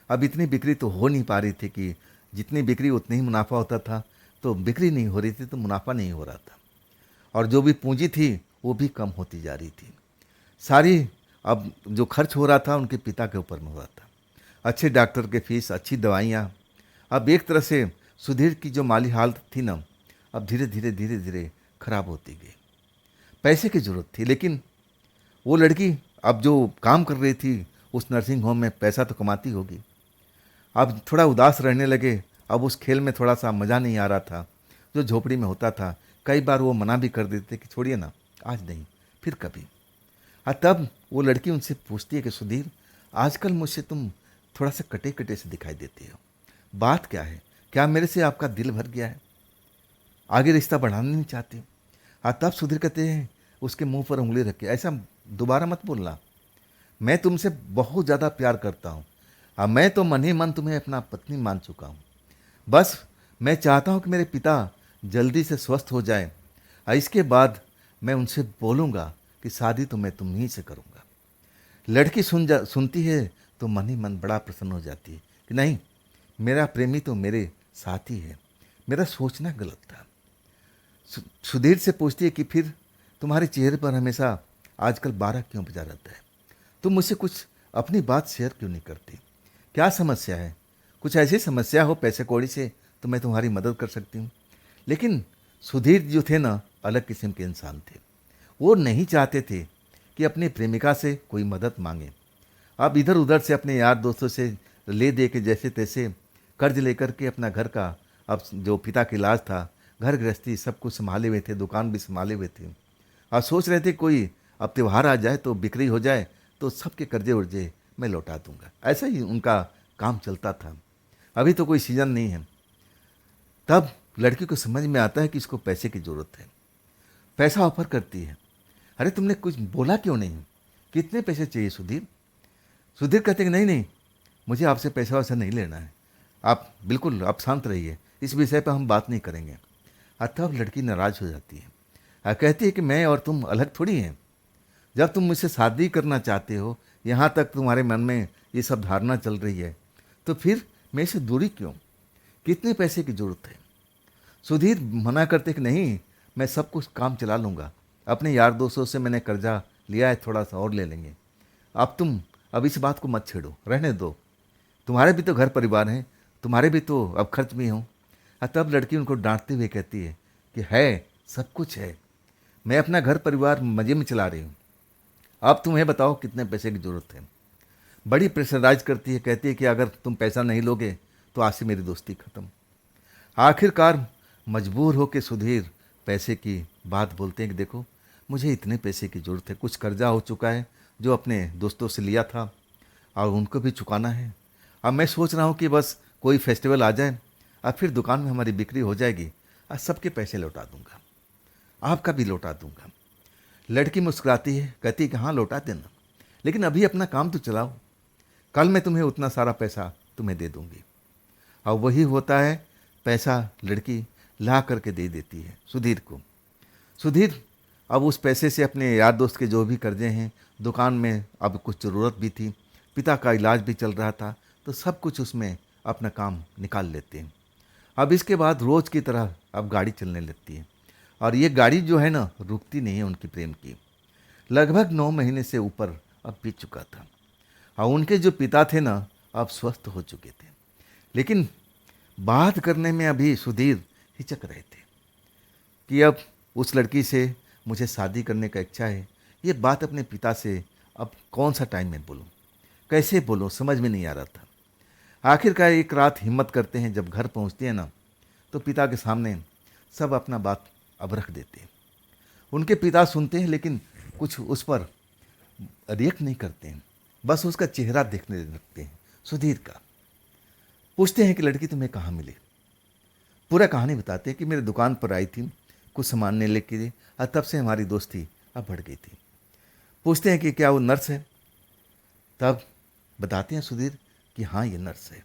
अब इतनी बिक्री तो हो नहीं पा रही थी कि जितनी बिक्री उतनी ही मुनाफा होता था, तो बिक्री नहीं हो रही थी तो मुनाफा नहीं हो रहा था। और जो भी पूंजी थी वो भी कम होती जा रही थी। सारी अब जो खर्च हो रहा था उनके पिता के ऊपर में हो रहा था, अच्छे डॉक्टर के फीस, अच्छी दवाइयाँ। अब एक तरह से सुधीर की जो माली हालत थी ना, अब धीरे धीरे खराब होती गई। पैसे की ज़रूरत थी, लेकिन वो लड़की अब जो काम कर रही थी उस नर्सिंग होम में, पैसा तो कमाती होगी। अब थोड़ा उदास रहने लगे, अब उस खेल में थोड़ा सा मज़ा नहीं आ रहा था जो झोपड़ी में होता था। कई बार वो मना भी कर देते कि छोड़िए ना, आज नहीं, फिर कभी। तब वो लड़की उनसे पूछती है कि सुधीर, आजकल मुझसे तुम थोड़ा सा कटे कटे से दिखाई देते हो, बात क्या है? क्या मेरे से आपका दिल भर गया है? आगे रिश्ता बढ़ाना नहीं चाहते? तब सुधीर कहते हैं उसके मुंह पर उंगली रख के, ऐसा दोबारा मत बोलना, मैं तुमसे बहुत ज़्यादा प्यार करता हूँ। मैं तो मन ही मन तुम्हें अपना पत्नी मान चुका हूँ। बस मैं चाहता हूँ कि मेरे पिता जल्दी से स्वस्थ हो जाए, इसके बाद मैं उनसे बोलूँगा कि शादी तो मैं तुम ही से करूँगा। लड़की सुनती है तो मन ही मन बड़ा प्रसन्न हो जाती है कि नहीं, मेरा प्रेमी तो मेरे साथी है, मेरा सोचना गलत था। सुधीर से पूछती है कि फिर तुम्हारे चेहरे पर हमेशा आजकल 12 क्यों बजा रहता है? तुम मुझसे कुछ अपनी बात शेयर क्यों नहीं करती? क्या समस्या है? कुछ ऐसी समस्या हो पैसे कौड़ी से तो मैं तुम्हारी मदद कर सकती हूँ। लेकिन सुधीर जो थे ना, अलग किस्म के इंसान थे। वो नहीं चाहते थे कि अपनी प्रेमिका से कोई मदद मांगे। अब इधर उधर से अपने यार दोस्तों से ले दे के जैसे तैसे कर्ज लेकर के अपना घर का, अब जो पिता का इलाज था, घर गृहस्थी सब कुछ संभाले हुए थे, दुकान भी संभाले हुए थे। और सोच रहे थे कोई अब त्यौहार आ जाए तो बिक्री हो जाए तो सबके कर्जे वर्जे मैं लौटा दूंगा। ऐसा ही उनका काम चलता था। अभी तो कोई सीजन नहीं है। तब लड़की को समझ में आता है कि इसको पैसे की ज़रूरत है, पैसा ऑफर करती है। अरे तुमने कुछ बोला क्यों नहीं? कितने पैसे चाहिए सुधीर? सुधीर कहते कि नहीं नहीं, मुझे आपसे पैसा वैसा नहीं लेना है, आप बिल्कुल आप शांत रहिए, इस विषय पर हम बात नहीं करेंगे। तब लड़की नाराज हो जाती है, कहती है कि मैं और तुम अलग थोड़ी हैं। जब तुम मुझसे शादी करना चाहते हो, यहाँ तक तुम्हारे मन में ये सब धारणा चल रही है, तो फिर मेरे से दूरी क्यों? कितने पैसे की ज़रूरत है? सुधीर मना करते कि नहीं, मैं सब कुछ काम चला लूँगा, अपने यार दोस्तों से मैंने कर्जा लिया है, थोड़ा सा और ले लेंगे। अब तुम अब इस बात को मत छेड़ो, रहने दो, तुम्हारे भी तो घर परिवार हैं, तुम्हारे भी तो अब खर्च भी हों। तब लड़की उनको डांटते हुए कहती है कि है, सब कुछ है, मैं अपना घर परिवार मज़े में चला रही हूँ, अब तुम्हें बताओ कितने पैसे की ज़रूरत है। बड़ी प्रेशराइज करती है, कहती है कि अगर तुम पैसा नहीं लोगे तो आज से मेरी दोस्ती ख़त्म। आखिरकार मजबूर हो के सुधीर पैसे की बात बोलते हैं कि देखो, मुझे इतने पैसे की ज़रूरत है, कुछ कर्जा हो चुका है जो अपने दोस्तों से लिया था और उनको भी चुकाना है। अब मैं सोच रहा हूँ कि बस कोई फेस्टिवल आ जाए और फिर दुकान में हमारी बिक्री हो जाएगी और सबके पैसे लौटा दूंगा। आपका भी लौटा दूंगा। लड़की मुस्कुराती है, कहती है कि हाँ लौटा देना, लेकिन अभी अपना काम तो चलाओ, कल मैं तुम्हें उतना सारा पैसा तुम्हें दे दूंगी। और वही होता है, पैसा लड़की ला करके दे देती है सुधीर को। सुधीर अब उस पैसे से अपने यार दोस्त के जो भी कर्जे हैं, दुकान में अब कुछ ज़रूरत भी थी, पिता का इलाज भी चल रहा था, तो सब कुछ उसमें अपना काम निकाल लेते हैं। अब इसके बाद रोज़ की तरह अब गाड़ी चलने लगती है, और ये गाड़ी जो है ना रुकती नहीं है उनकी प्रेम की। लगभग 9 महीने से ऊपर अब बीत चुका था, और उनके जो पिता थे ना अब स्वस्थ हो चुके थे, लेकिन बात करने में अभी सुधीर हिचक रहे थे कि अब उस लड़की से मुझे शादी करने का इच्छा है। ये बात अपने पिता से अब कौन सा टाइम में बोलूं, कैसे बोलूं, समझ में नहीं आ रहा था। आखिरकार एक रात हिम्मत करते हैं, जब घर पहुंचते हैं ना तो पिता के सामने सब अपना बात अब रख देते हैं। उनके पिता सुनते हैं, लेकिन कुछ उस पर रिएक्ट नहीं करते हैं, बस उसका चेहरा देखने लगते हैं सुधीर का। पूछते हैं कि लड़की तुम्हें कहाँ मिली। पूरा कहानी बताते हैं कि मेरे दुकान पर आई थी कुछ सामान ने लेके लिए, और तब से हमारी दोस्ती अब बढ़ गई थी। पूछते हैं कि क्या वो नर्स है, तब बताते हैं सुधीर कि हाँ ये नर्स है।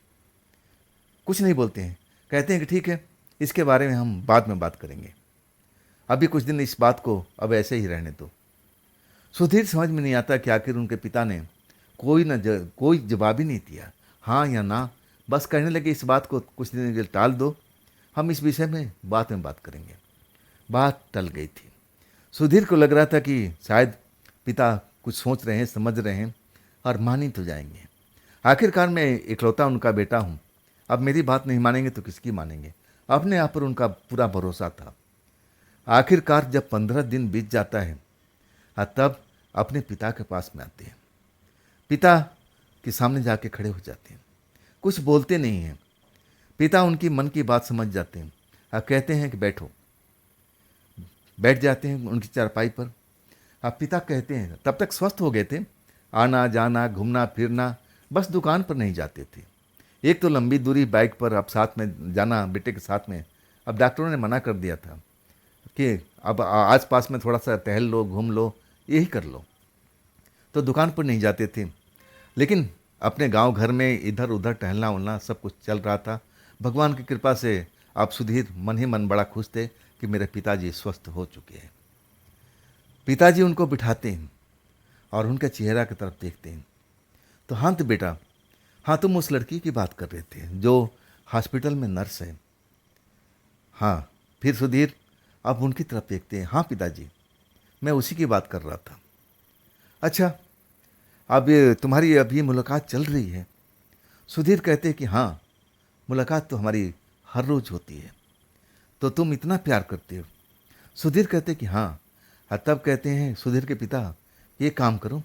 कुछ नहीं बोलते हैं, कहते हैं कि ठीक है, इसके बारे में हम बाद में बात करेंगे, अभी कुछ दिन इस बात को अब ऐसे ही रहने दो। सुधीर समझ में नहीं आता कि आखिर उनके पिता ने कोई जवाब ही नहीं दिया, हाँ या ना, बस कहने लगे इस बात को कुछ दिन के लिए टाल दो, हम इस विषय में बाद में बात करेंगे। बात टल गई थी। सुधीर को लग रहा था कि शायद पिता कुछ सोच रहे हैं, समझ रहे हैं और मान ही तो जाएंगे। आखिरकार मैं इकलौता उनका बेटा हूँ, अब मेरी बात नहीं मानेंगे तो किसकी मानेंगे। अपने आप पर उनका पूरा भरोसा था। आखिरकार जब 15 दिन बीत जाता है, तब अपने पिता के पास में आते हैं। पिता के सामने जाके खड़े हो जाते हैं, कुछ बोलते नहीं हैं। पिता उनकी मन की बात समझ जाते हैं और कहते हैं कि बैठो। बैठ जाते हैं उनकी चारपाई पर। अब पिता कहते हैं, तब तक स्वस्थ हो गए थे, आना जाना घूमना फिरना, बस दुकान पर नहीं जाते थे। एक तो लंबी दूरी बाइक पर अब साथ में जाना बेटे के साथ में, अब डॉक्टरों ने मना कर दिया था कि अब आस पास में थोड़ा सा टहल लो, घूम लो, यही कर लो, तो दुकान पर नहीं जाते थे। लेकिन अपने गांव घर में इधर उधर टहलना उलना सब कुछ चल रहा था। भगवान की कृपा से अब सुधीर मन ही मन बड़ा खुश थे कि मेरे पिताजी स्वस्थ हो चुके हैं। पिताजी उनको बिठाते हैं और उनके चेहरा की तरफ देखते हैं। तो हाँ तो बेटा, हाँ तुम उस लड़की की बात कर रहे थे जो हॉस्पिटल में नर्स है। हाँ, फिर सुधीर अब उनकी तरफ देखते हैं। हाँ पिताजी, मैं उसी की बात कर रहा था। अच्छा, अब ये तुम्हारी अभी मुलाकात चल रही है। सुधीर कहते हैं कि हाँ, मुलाकात तो हमारी हर रोज़ होती है, तो तुम इतना प्यार करते हो। सुधीर कहते कि हाँ। और तब कहते हैं सुधीर के पिता, ये काम करो,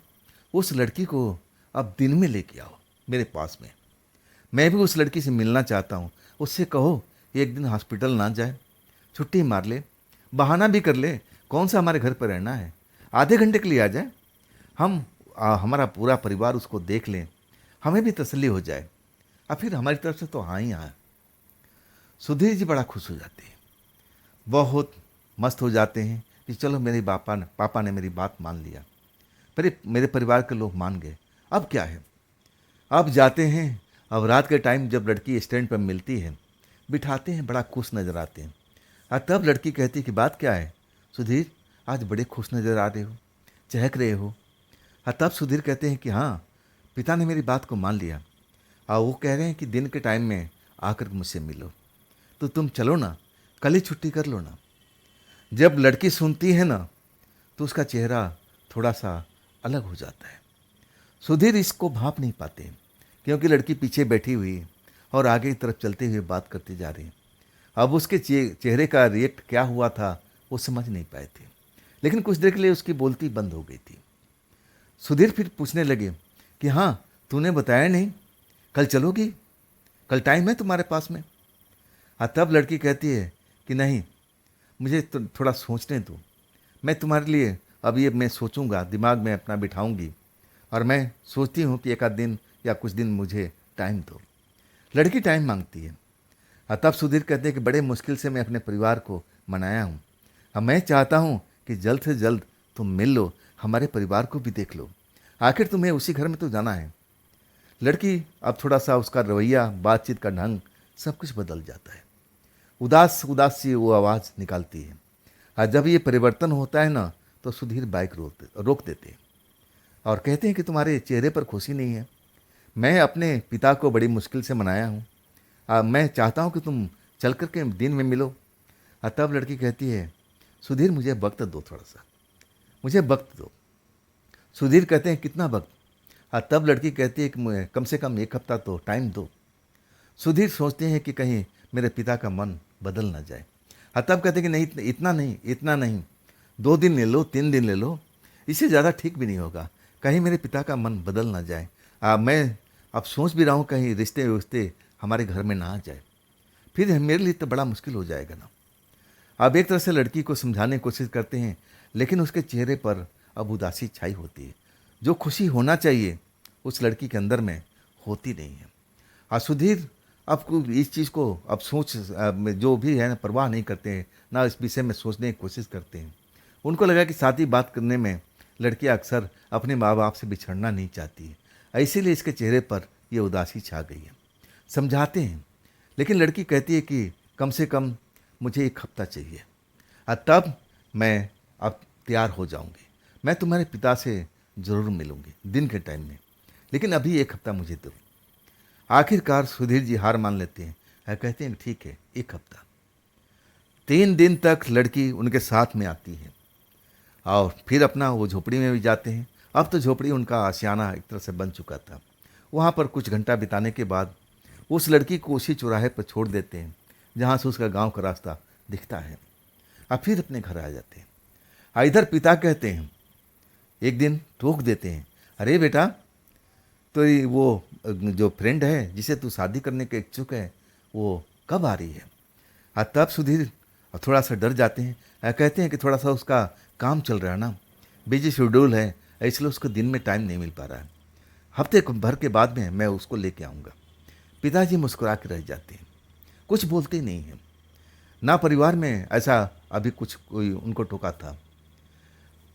उस लड़की को अब दिन में लेके आओ मेरे पास में, मैं भी उस लड़की से मिलना चाहता हूँ। उससे कहो एक दिन हॉस्पिटल ना जाए, छुट्टी मार ले, बहाना भी कर ले, कौन सा हमारे घर पर रहना है, आधे घंटे के लिए आ जाए, हम हमारा पूरा परिवार उसको देख लें, हमें भी तसल्ली हो जाए, और फिर हमारी तरफ से तो हाँ ही हाँ। सुधीर जी बड़ा खुश हो जाते हैं, बहुत मस्त हो जाते हैं कि चलो मेरे पापा ने मेरी बात मान लिया, मेरे परिवार के लोग मान गए, अब क्या है। अब जाते हैं। अब रात के टाइम जब लड़की स्टैंड पर मिलती है, बिठाते हैं, बड़ा खुश नज़र आते हैं। और तब लड़की कहती है कि बात क्या है सुधीर, आज बड़े खुश नज़र आ रहे हो, चहक रहे हो। और तब सुधीर कहते हैं कि हाँ, पिता ने मेरी बात को मान लिया, और वो कह रहे हैं कि दिन के टाइम में आकर मुझसे मिलो, तो तुम चलो ना, कल ही छुट्टी कर लो ना। जब लड़की सुनती है ना तो उसका चेहरा थोड़ा सा अलग हो जाता है। सुधीर इसको भाप नहीं पाते, क्योंकि लड़की पीछे बैठी हुई है और आगे की तरफ चलते हुए बात करती जा रही है। अब उसके चेहरे का रिएक्ट क्या हुआ था वो समझ नहीं पाए थे, लेकिन कुछ देर के लिए उसकी बोलती बंद हो गई थी। सुधीर फिर पूछने लगे कि हाँ, तूने बताया नहीं, कल चलोगी, कल टाइम है तुम्हारे पास में। तब लड़की कहती है कि नहीं, मुझे तो थोड़ा सोचने दो, मैं तुम्हारे लिए अब ये मैं सोचूंगा, दिमाग में अपना बिठाऊंगी, और मैं सोचती हूँ कि एक आध दिन या कुछ दिन मुझे टाइम दो। लड़की टाइम मांगती है। तब सुधीर कहते हैं कि बड़े मुश्किल से मैं अपने परिवार को मनाया हूँ, अब मैं चाहता हूँ कि जल्द से जल्द तुम मिल लो, हमारे परिवार को भी देख लो, आखिर तुम्हें उसी घर में तो जाना है। लड़की अब थोड़ा सा उसका रवैया, बातचीत का ढंग, सब कुछ बदल जाता है। उदास उदास सी वो आवाज़ निकालती है। और जब ये परिवर्तन होता है ना, तो सुधीर बाइक रोक देते हैं और कहते हैं कि तुम्हारे चेहरे पर खुशी नहीं है। मैं अपने पिता को बड़ी मुश्किल से मनाया हूँ। मैं चाहता हूँ कि तुम चल कर के दिन में मिलो। तब लड़की कहती है, सुधीर मुझे वक्त दो, थोड़ा सा मुझे वक्त दो। सुधीर कहते हैं, कितना वक्त? तब लड़की कहती है कि मुझे कम से कम 1 हफ्ता तो टाइम दो। सुधीर सोचते हैं कि कहीं मेरे पिता का मन बदल ना जाए। तब कहते हैं कि नहीं, इतना नहीं, इतना नहीं, 2 दिन ले लो, 3 दिन ले लो, इससे ज़्यादा ठीक भी नहीं होगा, कहीं मेरे पिता का मन बदल ना जाए। मैं अब सोच भी रहा हूँ कहीं रिश्ते विश्ते हमारे घर में ना आ जाए, फिर मेरे लिए तो बड़ा मुश्किल हो जाएगा ना। अब एक तरह से लड़की को समझाने की कोशिश करते हैं, लेकिन उसके चेहरे पर अब उदासी छाई होती है। जो खुशी होना चाहिए उस लड़की के अंदर में होती नहीं है। सुधीर अब इस चीज़ को अब जो भी है ना, परवाह नहीं करते हैं, ना इस विषय में सोचने की कोशिश करते हैं। उनको लगा कि शादी बात करने में लड़कियां अक्सर अपने माँ बाप से बिछड़ना नहीं चाहती है, इसीलिए इसके चेहरे पर ये उदासी छा गई है। समझाते हैं, लेकिन लड़की कहती है कि कम से कम मुझे 1 हफ्ता चाहिए, तब मैं अब तैयार हो जाऊंगी। मैं तुम्हारे पिता से ज़रूर मिलूंगी दिन के टाइम में, लेकिन अभी 1 हफ्ता मुझे दो। आखिरकार सुधीर जी हार मान लेते हैं और कहते हैं ठीक है, 1 हफ्ता। 3 दिन तक लड़की उनके साथ में आती है और फिर अपना वो झोपड़ी में भी जाते हैं। अब तो झोपड़ी उनका आशियाना एक तरह से बन चुका था। वहाँ पर कुछ घंटा बिताने के बाद उस लड़की को उसी चौराहे पर छोड़ देते हैं जहाँ से उसका गांव का रास्ता दिखता है। अब फिर अपने घर आ जाते हैं। इधर पिता कहते हैं, एक दिन टोक देते हैं, अरे बेटा, तो ये वो जो फ्रेंड है जिसे तू शादी करने के इच्छुक है, वो कब आ रही है? तब सुधीर थोड़ा सा डर जाते हैं। कहते हैं कि थोड़ा सा उसका काम चल रहा है ना, बिजी शेड्यूल है, इसलिए उसको दिन में टाइम नहीं मिल पा रहा है। हफ्ते भर के बाद में मैं उसको लेके आऊँगा। पिताजी मुस्कुरा के रह जाते हैं, कुछ बोलते नहीं हैं। ना परिवार में ऐसा अभी कुछ कोई उनको टोका था।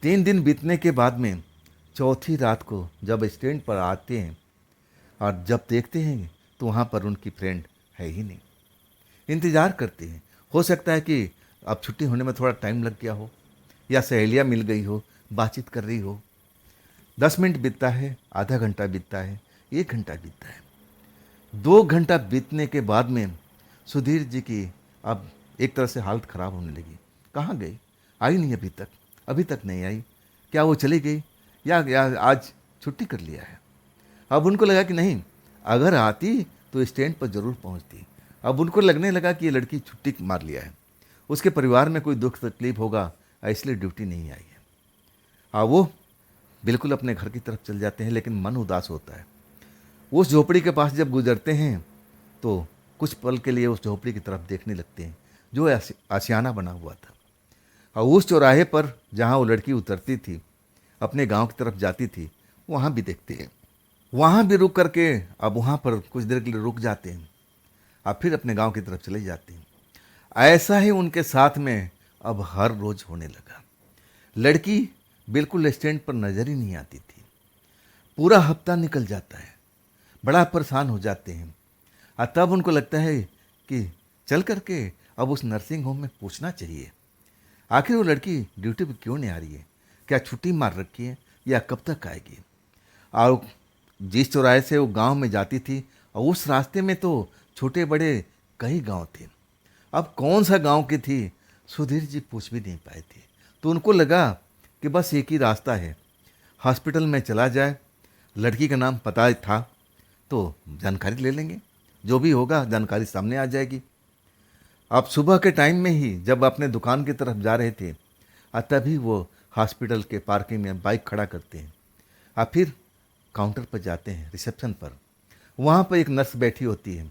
3 दिन बीतने के बाद में चौथी रात को जब स्टैंड पर आते हैं और जब देखते हैं तो वहाँ पर उनकी फ्रेंड है ही नहीं। इंतज़ार करते हैं, हो सकता है कि अब छुट्टी होने में थोड़ा टाइम लग गया हो, या सहेलियाँ मिल गई हो, बातचीत कर रही हो। 10 मिनट बीतता है, आधा घंटा बीतता है, 1 घंटा बीतता है। 2 घंटा बीतने के बाद में सुधीर जी की अब एक तरह से हालत ख़राब होने लगी। कहाँ गई? आई नहीं अभी तक नहीं आई। क्या वो चली गई या आज छुट्टी कर लिया है? अब उनको लगा कि नहीं, अगर आती तो स्टैंड पर ज़रूर पहुंचती। अब उनको लगने लगा कि ये लड़की छुट्टी मार लिया है, उसके परिवार में कोई दुख तकलीफ होगा, इसलिए ड्यूटी नहीं आई है। वो बिल्कुल अपने घर की तरफ चल जाते हैं, लेकिन मन उदास होता है। उस झोपड़ी के पास जब गुजरते हैं तो कुछ पल के लिए उस झोपड़ी की तरफ देखने लगते हैं जो आशियाना बना हुआ था। और उस चौराहे पर जहाँ वो लड़की उतरती थी, अपने गांव की तरफ जाती थी, वहाँ भी देखते हैं। वहाँ भी रुक करके अब वहाँ पर कुछ देर के लिए रुक जाते हैं, अब फिर अपने गांव की तरफ चले जाते हैं। ऐसा ही उनके साथ में अब हर रोज होने लगा। लड़की बिल्कुल स्टैंड पर नजर ही नहीं आती थी। पूरा हफ्ता निकल जाता है, बड़ा परेशान हो जाते हैं। और तब उनको लगता है कि चल करके अब उस नर्सिंग होम में पूछना चाहिए, आखिर वो लड़की ड्यूटी पर क्यों नहीं आ रही है, क्या छुट्टी मार रखी है या कब तक आएगी। और जिस चौराहे से वो गांव में जाती थी, और उस रास्ते में तो छोटे बड़े कई गांव थे। अब कौन सा गांव की थी सुधीर जी पूछ भी नहीं पाए थे। तो उनको लगा कि बस एक ही रास्ता है, हॉस्पिटल में चला जाए, लड़की का नाम पता था तो जानकारी ले लेंगे, जो भी होगा जानकारी सामने आ जाएगी। अब सुबह के टाइम में ही जब अपने दुकान की तरफ जा रहे थे, तभी वो हॉस्पिटल के पार्किंग में बाइक खड़ा करते हैं। फिर काउंटर पर जाते हैं, रिसेप्शन पर। वहाँ पर एक नर्स बैठी होती है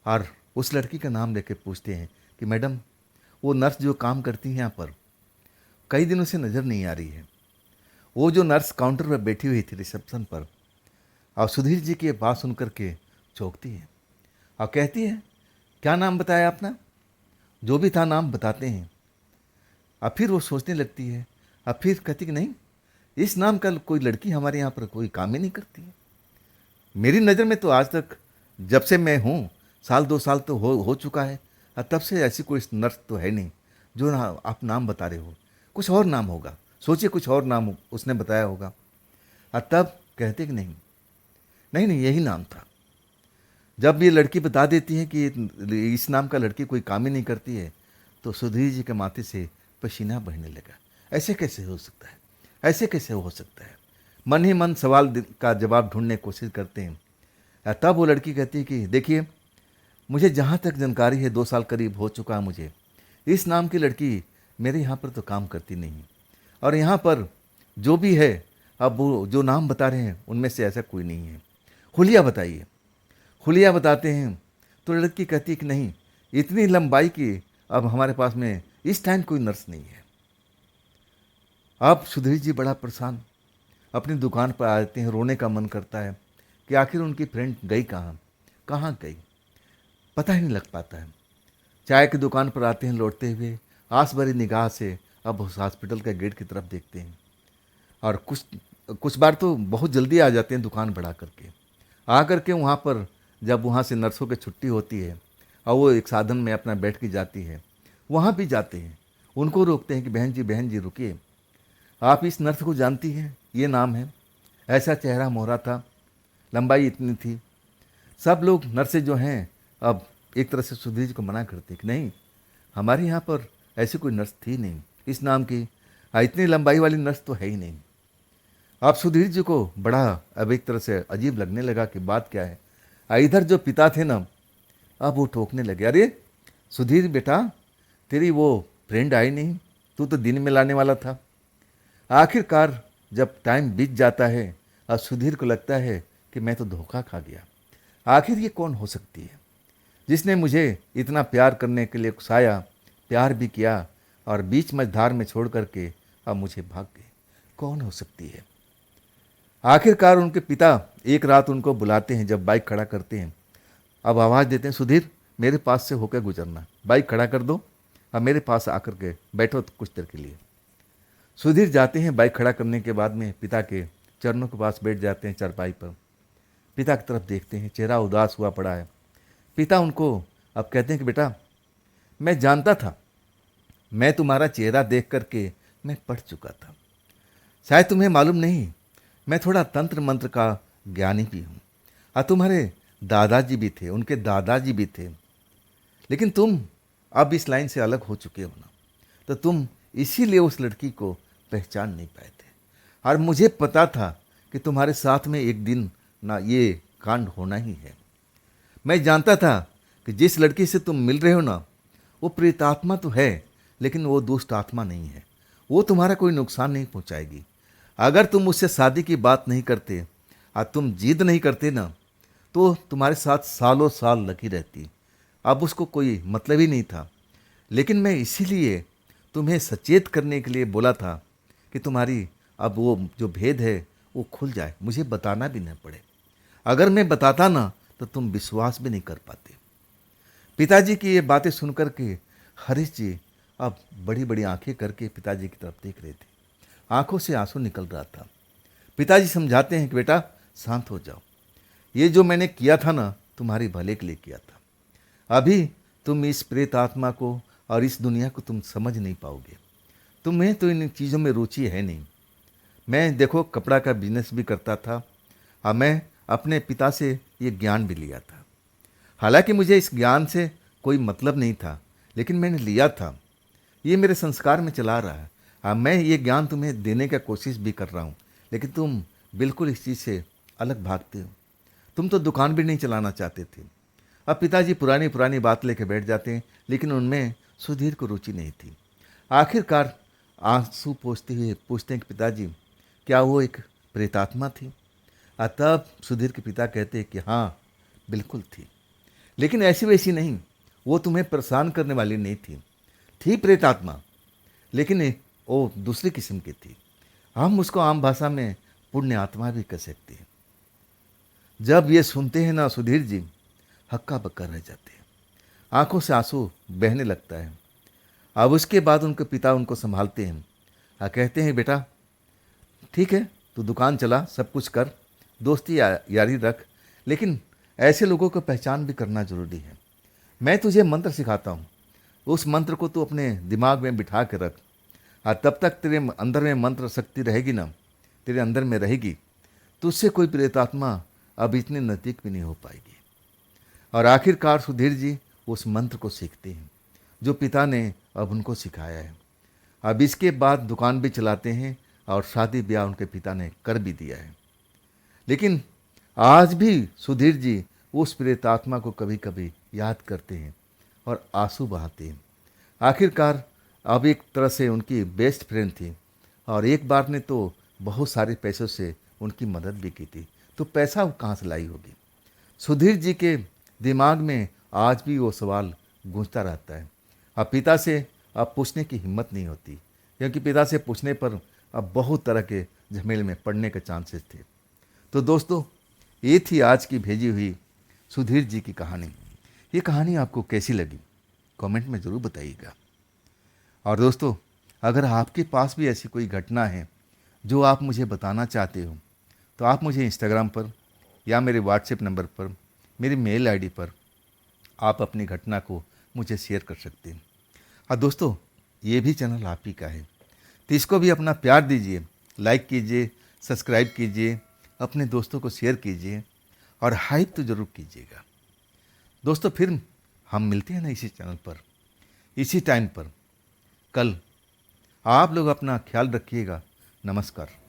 और उस लड़की का नाम लेके पूछते हैं कि मैडम, वो नर्स जो काम करती हैं यहाँ पर, कई दिनों से नज़र नहीं आ रही है। वो जो नर्स काउंटर पर बैठी हुई थी रिसेप्शन पर, और सुधीर जी की बात सुन करके चौंकती है और कहती है, क्या नाम बताया अपना? जो भी था नाम बताते हैं। अब फिर वो सोचने लगती है, अब फिर कहती कि नहीं, इस नाम का कोई लड़की हमारे यहाँ पर कोई काम ही नहीं करती है। मेरी नज़र में तो आज तक, जब से मैं हूँ, साल 2 साल तो हो चुका है, और तब से ऐसी कोई नर्स तो है नहीं जो ना आप नाम बता रहे हो। कुछ और नाम होगा, सोचिए कुछ और नाम उसने बताया होगा। और तब कहते कि नहीं नहीं नहीं, यही नाम था। जब ये लड़की बता देती है कि इस नाम का लड़की कोई काम ही नहीं करती है, तो सुधीर जी के माथे से पसीना बहने लगा। ऐसे कैसे हो सकता है, ऐसे कैसे हो सकता है। मन ही मन सवाल का जवाब ढूंढने की कोशिश करते हैं। तब वो लड़की कहती है कि देखिए, मुझे जहाँ तक जानकारी है, 2 साल करीब हो चुका है मुझे, इस नाम की लड़की मेरे यहाँ पर तो काम करती नहीं है। और यहाँ पर जो भी है, अब वो जो नाम बता रहे हैं उनमें से ऐसा कोई नहीं है। हुलिया बताइए। हुलिया बताते हैं तो लड़की कहती है कि नहीं, इतनी लंबाई की अब हमारे पास में इस टाइम कोई नर्स नहीं है। अब सुधीर जी बड़ा परेशान अपनी दुकान पर आते हैं, रोने का मन करता है कि आखिर उनकी फ्रेंड गई कहाँ, कहाँ गई, पता ही नहीं लग पाता है। चाय की दुकान पर आते हैं लौटते हुए, आस भरी निगाह से अब उस हॉस्पिटल के गेट की तरफ देखते हैं। और कुछ कुछ बार तो बहुत जल्दी आ जाते हैं दुकान बढ़ा करके। आ करके वहाँ पर जब वहाँ से नर्सों की छुट्टी होती है और वो एक साधन में अपना बैठ के जाती है, वहाँ भी जाते हैं, उनको रोकते हैं कि बहन जी रुकिए, आप इस नर्स को जानती हैं, ये नाम है, ऐसा चेहरा मोहरा था, लंबाई इतनी थी। सब लोग नर्सें जो हैं अब एक तरह से सुधीर जी को मना करते कि नहीं, हमारे यहाँ पर ऐसी कोई नर्स थी नहीं इस नाम की, इतनी लंबाई वाली नर्स तो है ही नहीं। अब सुधीर जी को बड़ा अब एक तरह से अजीब लगने लगा कि बात क्या है। इधर जो पिता थे ना, अब वो टोकने लगे, अरे सुधीर बेटा, तेरी वो फ्रेंड आई नहीं, तू तो दिन में लाने वाला था। आखिरकार जब टाइम बीत जाता है और सुधीर को लगता है कि मैं तो धोखा खा गया। आखिर ये कौन हो सकती है जिसने मुझे इतना प्यार करने के लिए उकसाया, प्यार भी किया और बीच मझधार में छोड़ करके अब मुझे भाग गई। कौन हो सकती है। आखिरकार उनके पिता एक रात उनको बुलाते हैं, जब बाइक खड़ा करते हैं, अब आवाज़ देते हैं, सुधीर मेरे पास से होकर गुजरना, बाइक खड़ा कर दो और मेरे पास आकर के बैठो कुछ देर के लिए। सुधीर जाते हैं, बाइक खड़ा करने के बाद में पिता के चरणों के पास बैठ जाते हैं चारपाई पर। पिता की तरफ देखते हैं, चेहरा उदास हुआ पड़ा है। पिता उनको अब कहते हैं कि बेटा, मैं जानता था, मैं तुम्हारा चेहरा देख करके मैं पढ़ चुका था। शायद तुम्हें मालूम नहीं, मैं थोड़ा तंत्र मंत्र का ज्ञानी भी हूँ, और तुम्हारे दादाजी भी थे, उनके दादाजी भी थे। लेकिन तुम अब इस लाइन से अलग हो चुके हो ना, तो तुम इसीलिए उस लड़की को पहचान नहीं पाए थे। और मुझे पता था कि तुम्हारे साथ में एक दिन ना ये कांड होना ही है। मैं जानता था कि जिस लड़की से तुम मिल रहे हो ना, वो प्रेतात्मा तो है, लेकिन वो दुष्ट आत्मा नहीं है। वो तुम्हारा कोई नुकसान नहीं पहुंचाएगी। अगर तुम उससे शादी की बात नहीं करते और तुम जिद नहीं करते ना, तो तुम्हारे साथ सालों साल लगी रहती। अब उसको कोई मतलब ही नहीं था। लेकिन मैं इसीलिए तुम्हें सचेत करने के लिए बोला था कि तुम्हारी अब वो जो भेद है वो खुल जाए, मुझे बताना भी न पड़े। अगर मैं बताता ना तो तुम विश्वास भी नहीं कर पाते। पिताजी की ये बातें सुनकर के हरीश जी अब बड़ी बड़ी आंखें करके पिताजी की तरफ देख रहे थे। आंखों से आंसू निकल रहा था। पिताजी समझाते हैं कि बेटा शांत हो जाओ, ये जो मैंने किया था ना, तुम्हारे भले के लिए किया था। अभी तुम इस प्रेत आत्मा को और इस दुनिया को तुम समझ नहीं पाओगे। तुम्हें तो इन चीज़ों में रुचि है नहीं। मैं देखो कपड़ा का बिजनेस भी करता था और मैं अपने पिता से ये ज्ञान भी लिया था। हालांकि मुझे इस ज्ञान से कोई मतलब नहीं था, लेकिन मैंने लिया था। ये मेरे संस्कार में चला रहा है। मैं ये ज्ञान तुम्हें देने का कोशिश भी कर रहा हूँ, लेकिन तुम बिल्कुल इस चीज़ से अलग भागते हो। तुम तो दुकान भी नहीं चलाना चाहते थे। अब पिताजी पुरानी पुरानी बात लेके बैठ जाते हैं, लेकिन उनमें सुधीर को रुचि नहीं थी। आखिरकार आंसू पोंछते हुए पूछते हैं कि पिताजी, क्या वो एक प्रेतात्मा थी? तब सुधीर के पिता कहते हैं कि हाँ बिल्कुल थी, लेकिन ऐसी वैसी नहीं। वो तुम्हें परेशान करने वाली नहीं थी प्रेतात्मा, लेकिन वो दूसरी किस्म की थी। हम उसको आम भाषा में पुण्य आत्मा भी कह सकते हैं। जब ये सुनते हैं ना सुधीर जी हक्का बक्का रह जाते हैं, आंखों से आंसू बहने लगता है। अब उसके बाद उनके पिता उनको संभालते हैं और कहते हैं बेटा ठीक है, तू दुकान चला, सब कुछ कर, दोस्ती यारी रख, लेकिन ऐसे लोगों को पहचान भी करना जरूरी है। मैं तुझे मंत्र सिखाता हूँ, उस मंत्र को तू अपने दिमाग में बिठा के रख, और तब तक तेरे अंदर में मंत्र शक्ति रहेगी ना, तेरे अंदर में रहेगी, तुझसे कोई प्रेतात्मा अब इतने नज़दीक भी नहीं हो पाएगी। और आखिरकार सुधीर जी उस मंत्र को सीखते हैं जो पिता ने अब उनको सिखाया है। अब इसके बाद दुकान भी चलाते हैं और शादी ब्याह उनके पिता ने कर भी दिया है। लेकिन आज भी सुधीर जी उस प्रेतात्मा को कभी कभी याद करते हैं और आंसू बहाते हैं। आखिरकार अब एक तरह से उनकी बेस्ट फ्रेंड थी और एक बार ने तो बहुत सारे पैसों से उनकी मदद भी की थी, तो पैसा वो कहाँ से लाई होगी। सुधीर जी के दिमाग में आज भी वो सवाल गूंजता रहता है। अब पिता से अब पूछने की हिम्मत नहीं होती, क्योंकि पिता से पूछने पर अब बहुत तरह के झमेले में पड़ने के चांसेस थे। तो दोस्तों, ये थी आज की भेजी हुई सुधीर जी की कहानी। ये कहानी आपको कैसी लगी कमेंट में ज़रूर बताइएगा। और दोस्तों, अगर आपके पास भी ऐसी कोई घटना है जो आप मुझे बताना चाहते हो, तो आप मुझे इंस्टाग्राम पर या मेरे व्हाट्सएप नंबर पर, मेरी मेल आईडी पर आप अपनी घटना को मुझे शेयर कर सकते हैं। और दोस्तों, ये भी चैनल आप ही का है, तो इसको भी अपना प्यार दीजिए, लाइक कीजिए, सब्सक्राइब कीजिए, अपने दोस्तों को शेयर कीजिए और हाइप तो ज़रूर कीजिएगा। दोस्तों, फिर हम मिलते हैं ना इसी चैनल पर, इसी टाइम पर कल। आप लोग अपना ख्याल रखिएगा। नमस्कार।